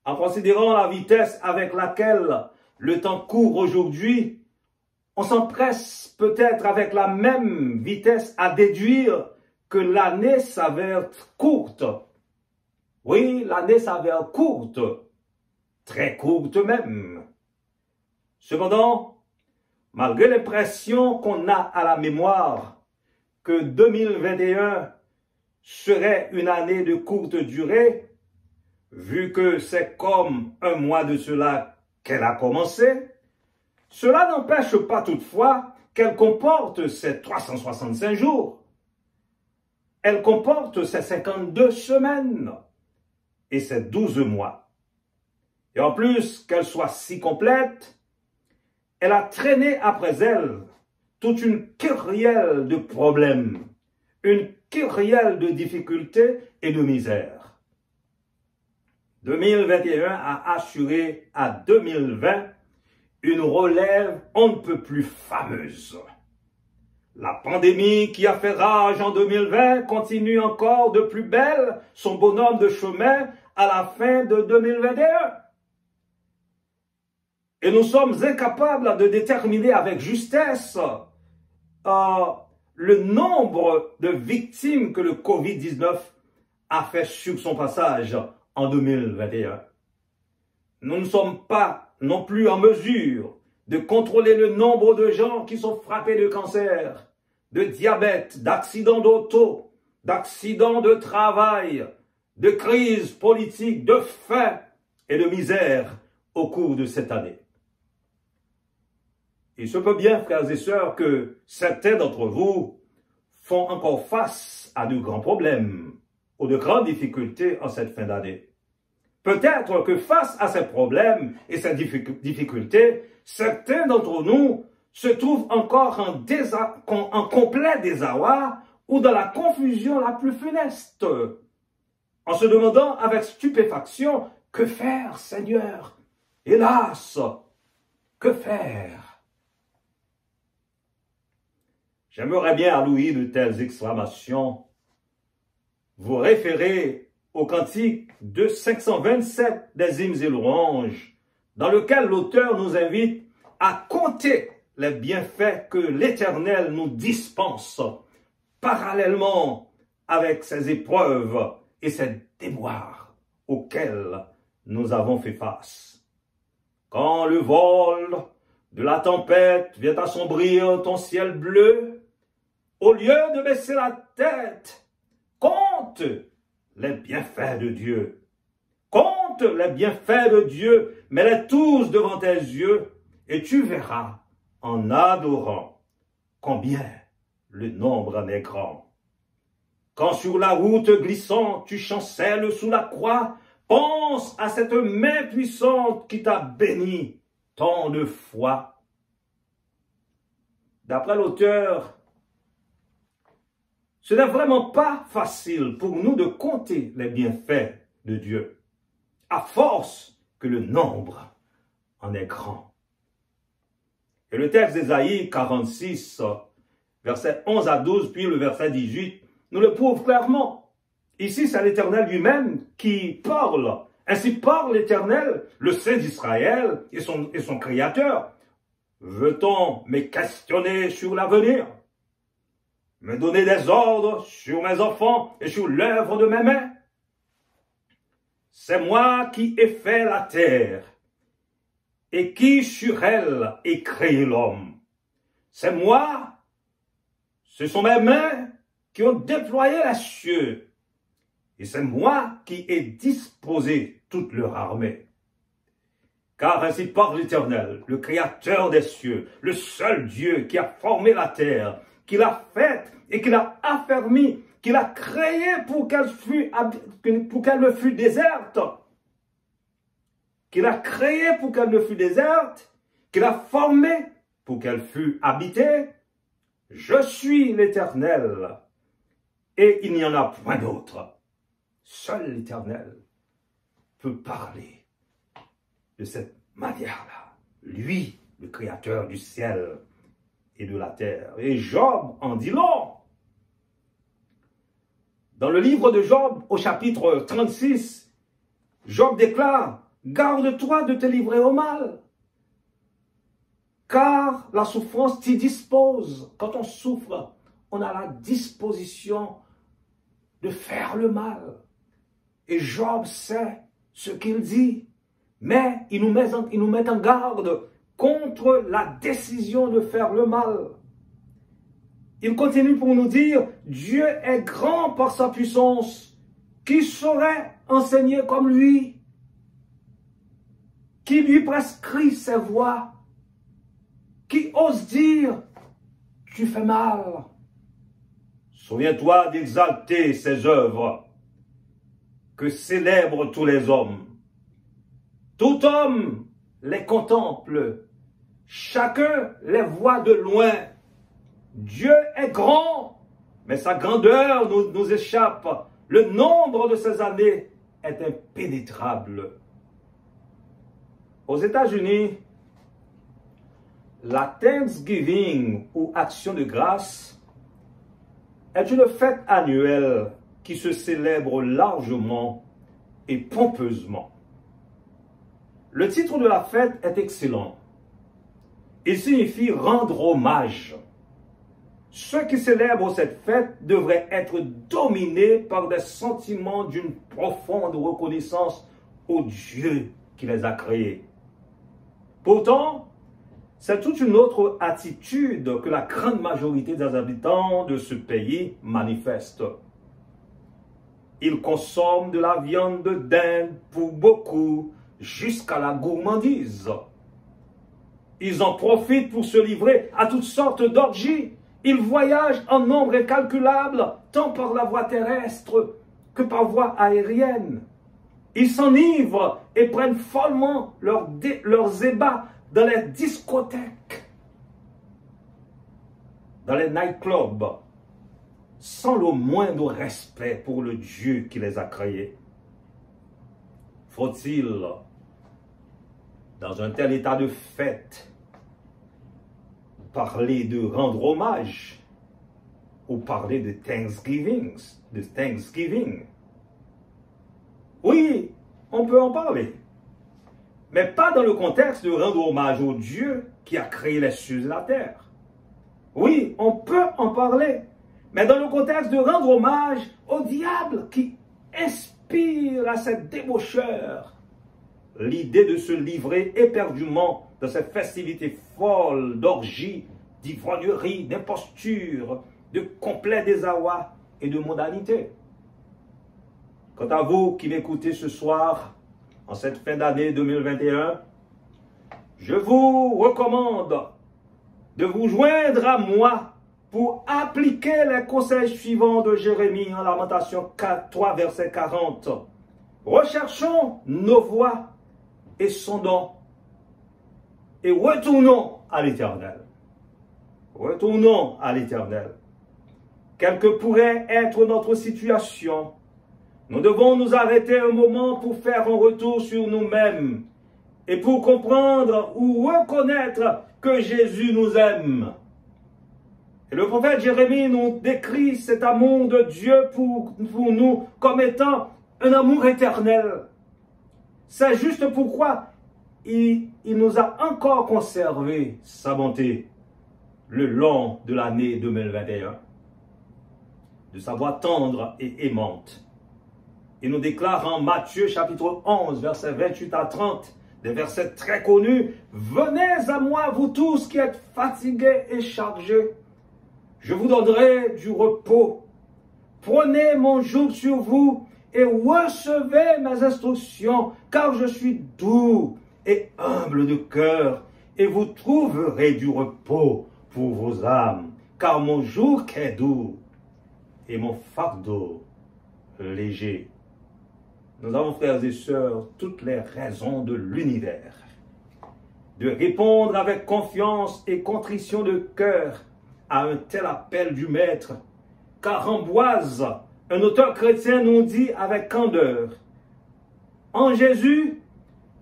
En considérant la vitesse avec laquelle le temps court aujourd'hui, on s'empresse peut-être avec la même vitesse à déduire que l'année s'avère courte. Oui, l'année s'avère courte, très courte même. Cependant, malgré l'impression qu'on a à la mémoire que 2021 serait une année de courte durée, vu que c'est comme un mois de cela qu'elle a commencé, cela n'empêche pas toutefois qu'elle comporte ses 365 jours. Elle comporte ses 52 semaines et ses 12 mois. Et en plus qu'elle soit si complète, elle a traîné après elle toute une kyrielle de problèmes, une kyrielle de difficultés et de misère. 2021 a assuré à 2020 une relève on ne peut plus fameuse. La pandémie qui a fait rage en 2020 continue encore de plus belle son bonhomme de chemin à la fin de 2021. Et nous sommes incapables de déterminer avec justesse le nombre de victimes que le Covid-19 a fait sur son passage en 2021. Nous ne sommes pas non plus en mesure de contrôler le nombre de gens qui sont frappés de cancer, de diabète, d'accidents d'auto, d'accidents de travail, de crises politiques, de faim et de misère au cours de cette année. Il se peut bien, frères et sœurs, que certains d'entre vous font encore face à de grands problèmes ou de grandes difficultés en cette fin d'année. Peut-être que face à ces problèmes et ces difficultés, certains d'entre nous se trouvent encore en complet désarroi ou dans la confusion la plus funeste, en se demandant avec stupéfaction, que faire, Seigneur? Hélas, que faire? J'aimerais bien, à l'ouïe de telles exclamations, vous référer au cantique de 527 des hymnes et louanges, dans lequel l'auteur nous invite à compter les bienfaits que l'Éternel nous dispense parallèlement avec ces épreuves et ces déboires auxquels nous avons fait face. Quand le vol de la tempête vient assombrir ton ciel bleu, au lieu de baisser la tête, compte les bienfaits de Dieu. Compte les bienfaits de Dieu, mets-les tous devant tes yeux, et tu verras, en adorant, combien le nombre en est grand. Quand sur la route glissante tu chancelles sous la croix, pense à cette main puissante qui t'a béni tant de fois. d'après l'auteur, ce n'est vraiment pas facile pour nous de compter les bienfaits de Dieu, à force que le nombre en est grand. Et le texte d'Ésaïe 46, versets 11 à 12, puis le verset 18, nous le prouve clairement. Ici, c'est l'Éternel lui-même qui parle. Ainsi parle l'Éternel, le Saint d'Israël et son Créateur. Veut-on me questionner sur l'avenir? Me donner des ordres sur mes enfants et sur l'œuvre de mes mains? C'est moi qui ai fait la terre et qui sur elle ai créé l'homme. C'est moi, ce sont mes mains qui ont déployé les cieux. Et c'est moi qui ai disposé toute leur armée. Car ainsi parle l'Éternel, le Créateur des cieux, le seul Dieu qui a formé la terre, qui l'a faite et qui l'a affermie, qui l'a créée pour qu'elle ne fût déserte. Qu'il a créée pour qu'elle ne fût déserte, qu'il a formée pour qu'elle fût habitée. Je suis l'Éternel, et il n'y en a point d'autre. Seul l'Éternel peut parler de cette manière-là. Lui, le Créateur du ciel et de la terre. Et Job en dit long. Dans le livre de Job, au chapitre 36, Job déclare, « Garde-toi de te livrer au mal, car la souffrance t'y dispose. » Quand on souffre, on a la disposition de faire le mal. Et Job sait ce qu'il dit, mais il nous met en garde contre la décision de faire le mal. Il continue pour nous dire, Dieu est grand par sa puissance. Qui saurait enseigner comme lui? Qui lui prescrit ses voies? Qui ose dire, tu fais mal? Souviens-toi d'exalter ses œuvres que célèbrent tous les hommes. Tout homme les contemple, chacun les voit de loin. Dieu est grand, mais sa grandeur nous échappe. Le nombre de ses années est impénétrable. Aux États-Unis, la Thanksgiving ou Action de grâce est une fête annuelle qui se célèbre largement et pompeusement. Le titre de la fête est excellent. Il signifie rendre hommage. Ceux qui célèbrent cette fête devraient être dominés par des sentiments d'une profonde reconnaissance au Dieu qui les a créés. Pourtant, c'est toute une autre attitude que la grande majorité des habitants de ce pays manifeste. Ils consomment de la viande de dinde pour beaucoup, jusqu'à la gourmandise. Ils en profitent pour se livrer à toutes sortes d'orgies. Ils voyagent en nombre incalculable, tant par la voie terrestre que par voie aérienne. Ils s'enivrent et prennent follement leurs ébats dans les discothèques, dans les nightclubs, sans le moindre respect pour le Dieu qui les a créés. Faut-il, dans un tel état de fête, parler de rendre hommage ou parler de Thanksgiving? Oui, on peut en parler, mais pas dans le contexte de rendre hommage au Dieu qui a créé les cieux et la terre. Oui, on peut en parler, mais dans le contexte de rendre hommage au diable qui inspire à cette débaucheur l'idée de se livrer éperdument dans cette festivité folle d'orgie, d'ivrognerie, d'imposture, de complet désarroi et de mondanité. Quant à vous qui m'écoutez ce soir, en cette fin d'année 2021, je vous recommande de vous joindre à moi pour appliquer les conseils suivants de Jérémie en Lamentation 3, verset 40. Recherchons nos voies et sondons et retournons à l'Éternel. Retournons à l'Éternel. Quelle que pourrait être notre situation, nous devons nous arrêter un moment pour faire un retour sur nous-mêmes et pour comprendre ou reconnaître que Jésus nous aime. Et le prophète Jérémie nous décrit cet amour de Dieu pour nous comme étant un amour éternel. C'est juste pourquoi il nous a encore conservé sa bonté le long de l'année 2021. De sa voix tendre et aimante. Il nous déclare en Matthieu chapitre 11, versets 28 à 30, des versets très connus. « Venez à moi, vous tous qui êtes fatigués et chargés. Je vous donnerai du repos. Prenez mon joug sur vous et recevez mes instructions, car je suis doux et humble de cœur, et vous trouverez du repos pour vos âmes, car mon joug est doux et mon fardeau léger. » Nous avons, frères et sœurs, toutes les raisons de l'univers de répondre avec confiance et contrition de cœur à un tel appel du Maître, car Ambroise, un auteur chrétien, nous dit avec candeur: en Jésus,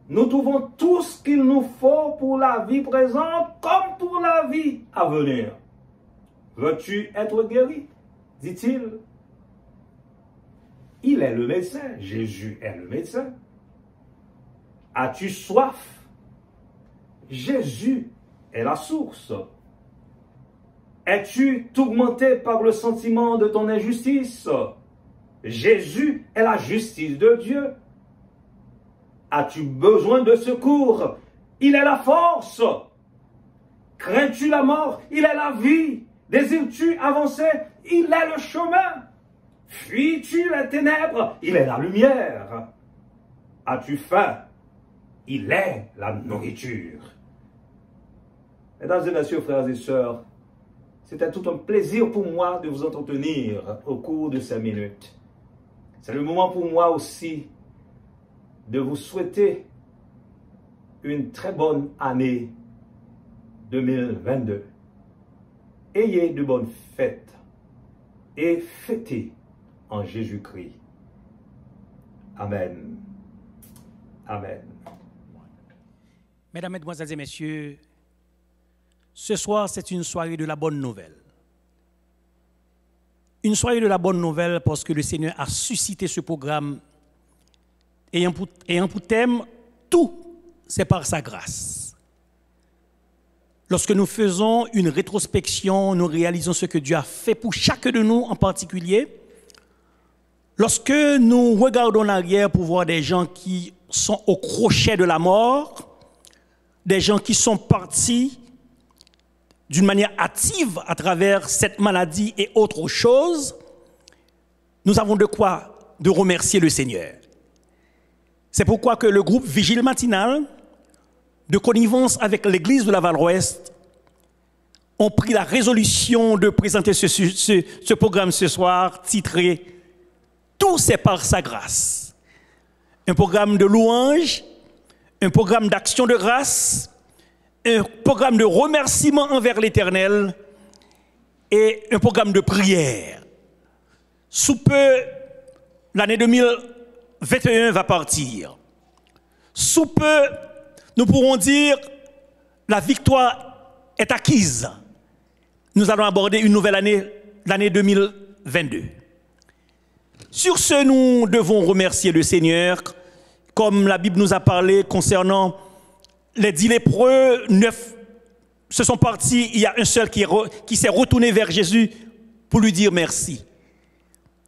nous trouvons tout ce qu'il nous faut pour la vie présente comme pour la vie à venir. Veux-tu être guéri? Dit-il. Il est le médecin. Jésus est le médecin. As-tu soif? Jésus est la source. Es-tu tourmenté par le sentiment de ton injustice? Jésus est la justice de Dieu. As-tu besoin de secours? Il est la force. Crains-tu la mort? Il est la vie. Désires-tu avancer? Il est le chemin. Fuis-tu les ténèbres? Il est la lumière. As-tu faim? Il est la nourriture. Mesdames et messieurs, frères et sœurs, c'était tout un plaisir pour moi de vous entretenir au cours de ces minutes. C'est le moment pour moi aussi de vous souhaiter une très bonne année 2022. Ayez de bonnes fêtes et fêtez en Jésus-Christ. Amen. Amen. Mesdames, Mesdemoiselles et Messieurs, ce soir, c'est une soirée de la bonne nouvelle. Une soirée de la bonne nouvelle parce que le Seigneur a suscité ce programme ayant pour thème « Tout, c'est par sa grâce ». Lorsque nous faisons une rétrospection, nous réalisons ce que Dieu a fait pour chacun de nous en particulier. Lorsque nous regardons en arrière pour voir des gens qui sont au crochet de la mort, des gens qui sont partis d'une manière active à travers cette maladie et autre chose, nous avons de quoi de remercier le Seigneur. C'est pourquoi que le groupe Vigile Matinal, de connivence avec l'Église de la Val-Ouest, ont pris la résolution de présenter ce programme ce soir, titré « Tout c'est par sa grâce ». Un programme de louange, un programme d'action de grâce, un programme de remerciement envers l'Éternel et un programme de prière. Sous peu, l'année 2021 va partir. Sous peu, nous pourrons dire la victoire est acquise. Nous allons aborder une nouvelle année, l'année 2022. Sur ce, nous devons remercier le Seigneur, comme la Bible nous a parlé concernant les 10 lépreux, 9 se sont partis, il y a un seul qui s'est retourné vers Jésus pour lui dire merci.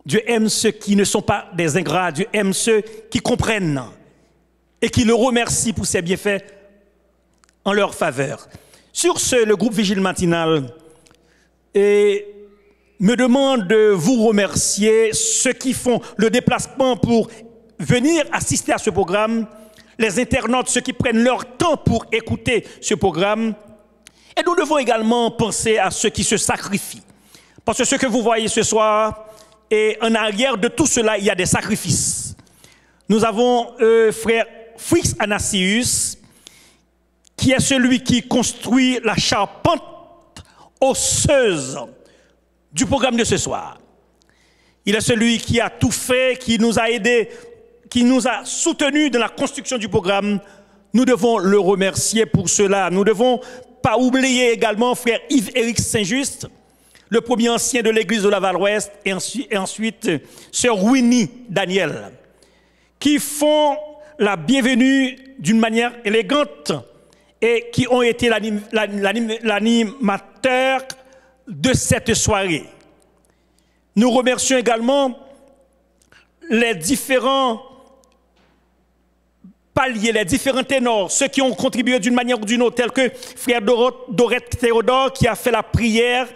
Dieu aime ceux qui ne sont pas des ingrats, Dieu aime ceux qui comprennent et qui le remercient pour ses bienfaits en leur faveur. Sur ce, le groupe Vigile Matinal me demande de vous remercier, ceux qui font le déplacement pour venir assister à ce programme, les internautes, ceux qui prennent leur temps pour écouter ce programme. Et nous devons également penser à ceux qui se sacrifient. Parce que ce que vous voyez ce soir, et en arrière de tout cela, il y a des sacrifices. Nous avons frère Fritz Anassius, qui est celui qui construit la charpente osseuse du programme de ce soir. Il est celui qui a tout fait, qui nous a aidés, qui nous a soutenus dans la construction du programme. Nous devons le remercier pour cela. Nous ne devons pas oublier également frère Yves-Éric Saint-Just, le premier ancien de l'église de Laval-Ouest, et ensuite sœur Winnie Daniel, qui font la bienvenue d'une manière élégante et qui ont été l'animateur de cette soirée. Nous remercions également les différents paliers, les différents ténors, ceux qui ont contribué d'une manière ou d'une autre, tels que frère Dorette Théodore qui a fait la prière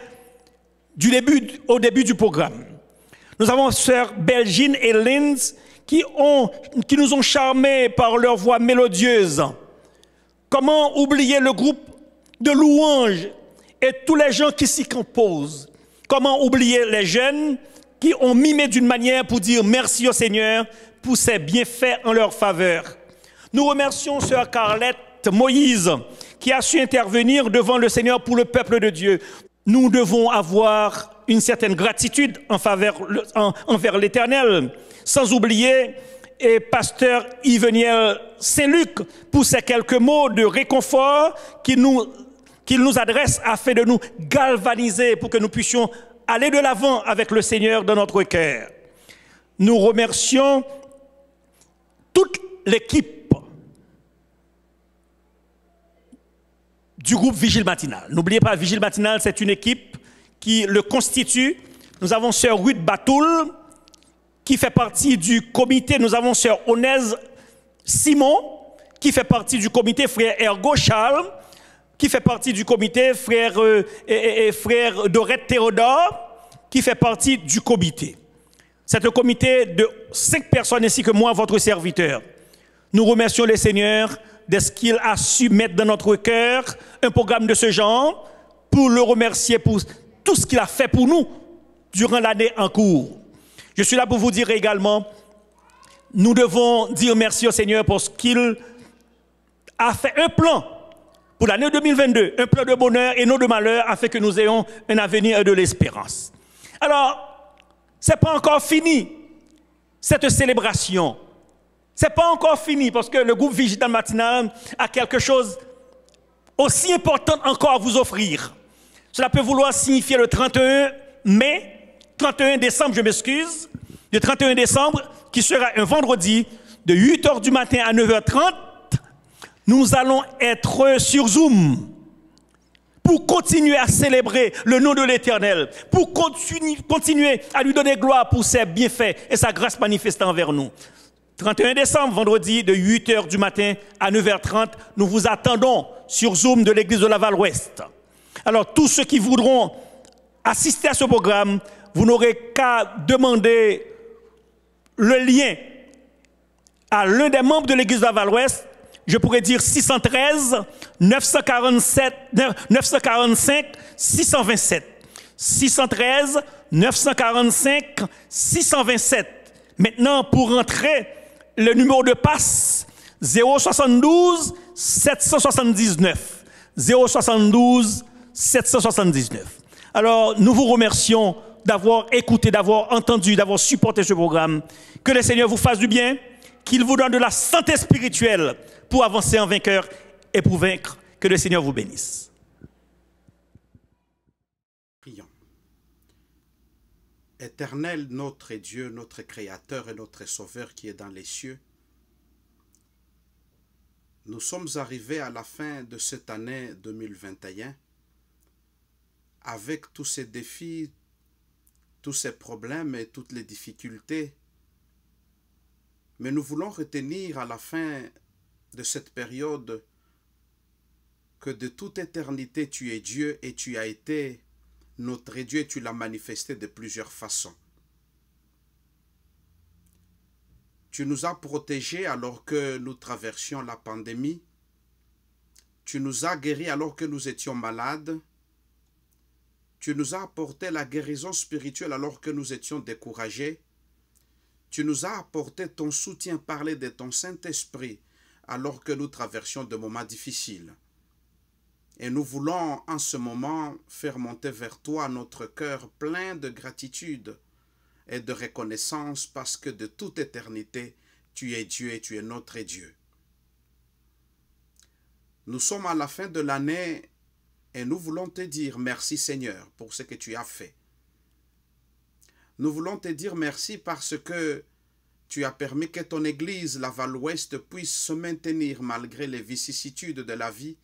au début du programme. Nous avons sœur Belgine et Linz qui nous ont charmés par leur voix mélodieuse. Comment oublier le groupe de louanges et tous les gens qui s'y composent? Comment oublier les jeunes qui ont mimé d'une manière pour dire merci au Seigneur pour ses bienfaits en leur faveur? Nous remercions sœur Carlette Moïse qui a su intervenir devant le Seigneur pour le peuple de Dieu. Nous devons avoir une certaine gratitude envers l'Éternel, sans oublier pasteur Yveniel Saint-Luc pour ces quelques mots de réconfort qu'il nous adresse afin de nous galvaniser pour que nous puissions aller de l'avant avec le Seigneur dans notre cœur. Nous remercions toute l'équipe du groupe Vigile Matinal. N'oubliez pas, Vigile Matinal, c'est une équipe qui le constitue. Nous avons sœur Ruth Batoul, qui fait partie du comité. Nous avons sœur Onèse Simon, qui fait partie du comité, frère Ergo Charles, qui fait partie du comité, frère Dorette Théodore, qui fait partie du comité. C'est un comité de 5 personnes ainsi que moi, votre serviteur. Nous remercions le Seigneur de ce qu'il a su mettre dans notre cœur un programme de ce genre pour le remercier pour tout ce qu'il a fait pour nous durant l'année en cours. Je suis là pour vous dire également, nous devons dire merci au Seigneur parce qu'il a fait un plan pour l'année 2022, un plan de bonheur et non de malheur afin que nous ayons un avenir et de l'espérance. Alors, ce n'est pas encore fini, cette célébration. Ce n'est pas encore fini parce que le groupe Vigile Matinal a quelque chose aussi important encore à vous offrir. Cela peut vouloir signifier le 31 décembre, je m'excuse, le 31 décembre, qui sera un vendredi, de 8h du matin à 9h30, nous allons être sur Zoom pour continuer à célébrer le nom de l'Éternel, pour continuer à lui donner gloire pour ses bienfaits et sa grâce manifestée envers nous. 31 décembre, vendredi, de 8h du matin à 9h30, nous vous attendons sur Zoom de l'église de Laval-Ouest. Alors, tous ceux qui voudront assister à ce programme, vous n'aurez qu'à demander le lien à l'un des membres de l'église de Laval-Ouest. Je pourrais dire 613 945 627. 613 945 627. Maintenant, pour rentrer, le numéro de passe 072 779. 072 779. Alors, nous vous remercions d'avoir écouté, d'avoir entendu, d'avoir supporté ce programme. Que le Seigneur vous fasse du bien, qu'il vous donne de la santé spirituelle pour avancer en vainqueur et pour vaincre. Que le Seigneur vous bénisse. Prions. Éternel, notre Dieu, notre Créateur et notre Sauveur qui est dans les cieux, nous sommes arrivés à la fin de cette année 2021 avec tous ces défis, tous ces problèmes et toutes les difficultés. Mais nous voulons retenir à la fin de cette période que de toute éternité tu es Dieu et tu as été notre Dieu et tu l'as manifesté de plusieurs façons. Tu nous as protégés alors que nous traversions la pandémie. Tu nous as guéris alors que nous étions malades. Tu nous as apporté la guérison spirituelle alors que nous étions découragés. Tu nous as apporté ton soutien parlé de ton Saint-Esprit alors que nous traversions de moments difficiles. Et nous voulons en ce moment faire monter vers toi notre cœur plein de gratitude et de reconnaissance parce que de toute éternité, tu es Dieu et tu es notre Dieu. Nous sommes à la fin de l'année et nous voulons te dire merci Seigneur pour ce que tu as fait. Nous voulons te dire merci parce que tu as permis que ton Église, la Val-Ouest, puisse se maintenir malgré les vicissitudes de la vie.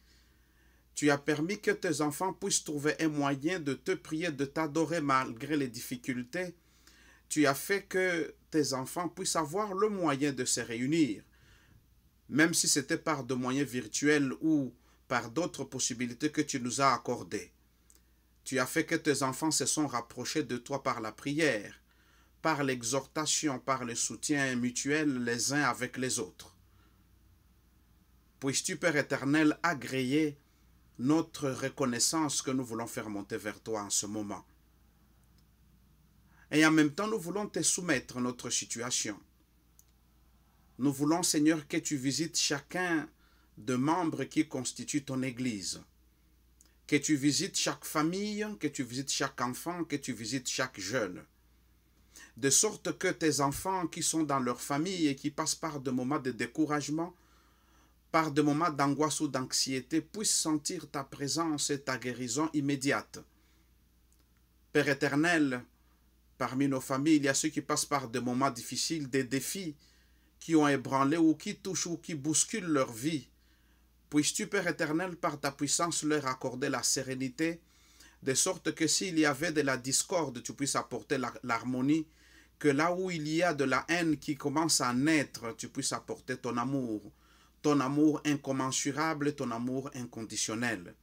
Tu as permis que tes enfants puissent trouver un moyen de te prier, de t'adorer malgré les difficultés. Tu as fait que tes enfants puissent avoir le moyen de se réunir, même si c'était par des moyens virtuels ou par d'autres possibilités que tu nous as accordées. Tu as fait que tes enfants se sont rapprochés de toi par la prière, par l'exhortation, par le soutien mutuel les uns avec les autres. Puisses-tu, Père éternel, agréer notre reconnaissance que nous voulons faire monter vers toi en ce moment. Et en même temps, nous voulons te soumettre notre situation. Nous voulons, Seigneur, que tu visites chacun des membres qui constituent ton Église. Que tu visites chaque famille, que tu visites chaque enfant, que tu visites chaque jeune. De sorte que tes enfants qui sont dans leur famille et qui passent par des moments de découragement, par des moments d'angoisse ou d'anxiété, puissent sentir ta présence et ta guérison immédiate. Père éternel, parmi nos familles, il y a ceux qui passent par des moments difficiles, des défis qui ont ébranlé ou qui touchent ou qui bousculent leur vie. Puisses-tu, Père éternel, par ta puissance leur accorder la sérénité, de sorte que s'il y avait de la discorde, tu puisses apporter l'harmonie, que là où il y a de la haine qui commence à naître, tu puisses apporter ton amour incommensurable, ton amour inconditionnel.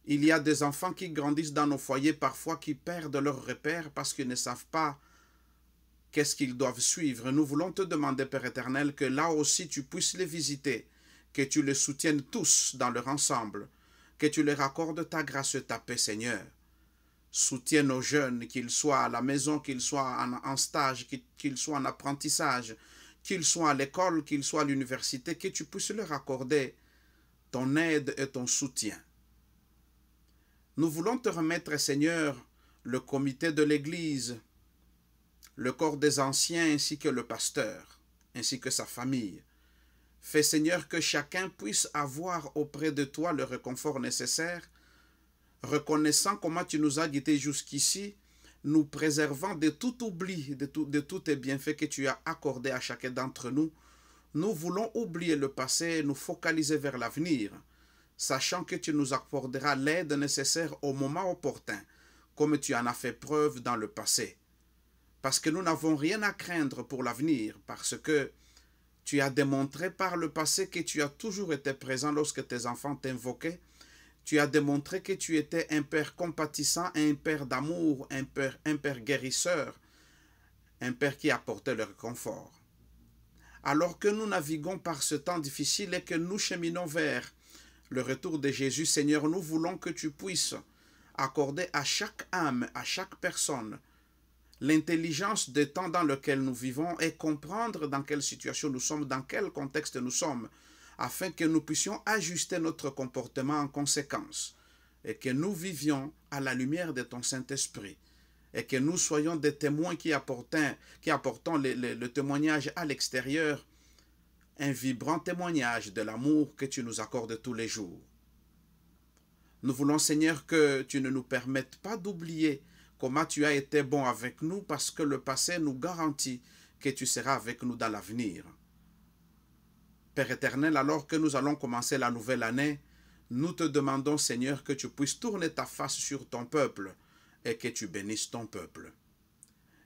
Il y a des enfants qui grandissent dans nos foyers parfois qui perdent leurs repères parce qu'ils ne savent pas qu'est-ce qu'ils doivent suivre. Nous voulons te demander, Père éternel, que là aussi tu puisses les visiter, que tu les soutiennes tous dans leur ensemble, que tu leur accordes ta grâce et ta paix, Seigneur. Soutiens nos jeunes, qu'ils soient à la maison, qu'ils soient en stage, qu'ils soient en apprentissage, qu'ils soient à l'école, qu'ils soient à l'université, que tu puisses leur accorder ton aide et ton soutien. Nous voulons te remettre, Seigneur, le comité de l'Église, le corps des anciens ainsi que le pasteur, ainsi que sa famille. Fais, Seigneur, que chacun puisse avoir auprès de toi le réconfort nécessaire, reconnaissant comment tu nous as guidés jusqu'ici, nous préservant de tout oubli, de tous tes bienfaits que tu as accordés à chacun d'entre nous. Nous voulons oublier le passé et nous focaliser vers l'avenir, sachant que tu nous accorderas l'aide nécessaire au moment opportun, comme tu en as fait preuve dans le passé. Parce que nous n'avons rien à craindre pour l'avenir, parce que tu as démontré par le passé que tu as toujours été présent lorsque tes enfants t'invoquaient. Tu as démontré que tu étais un Père compatissant, un Père d'amour, un Père guérisseur, un Père qui apportait le réconfort. Alors que nous naviguons par ce temps difficile et que nous cheminons vers le retour de Jésus, Seigneur, nous voulons que tu puisses accorder à chaque âme, à chaque personne, l'intelligence des temps dans lequel nous vivons et comprendre dans quelle situation nous sommes, dans quel contexte nous sommes, afin que nous puissions ajuster notre comportement en conséquence et que nous vivions à la lumière de ton Saint-Esprit et que nous soyons des témoins qui apportons le témoignage à l'extérieur, un vibrant témoignage de l'amour que tu nous accordes tous les jours. Nous voulons, Seigneur, que tu ne nous permettes pas d'oublier comment tu as été bon avec nous, parce que le passé nous garantit que tu seras avec nous dans l'avenir. Père éternel, alors que nous allons commencer la nouvelle année, nous te demandons, Seigneur, que tu puisses tourner ta face sur ton peuple et que tu bénisses ton peuple.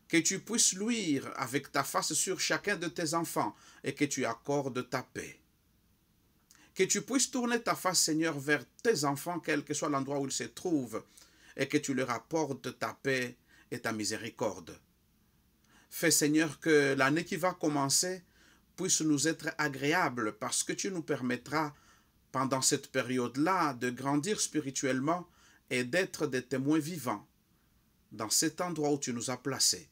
Que tu puisses luire avec ta face sur chacun de tes enfants et que tu accordes ta paix. Que tu puisses tourner ta face, Seigneur, vers tes enfants, quel que soit l'endroit où ils se trouvent, et que tu leur apportes ta paix et ta miséricorde. Fais, Seigneur, que l'année qui va commencer puisse nous être agréable, parce que tu nous permettras, pendant cette période-là, de grandir spirituellement et d'être des témoins vivants dans cet endroit où tu nous as placés.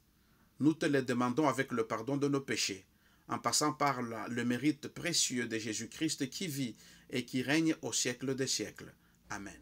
Nous te le demandons avec le pardon de nos péchés, en passant par le mérite précieux de Jésus-Christ qui vit et qui règne au siècle des siècles. Amen.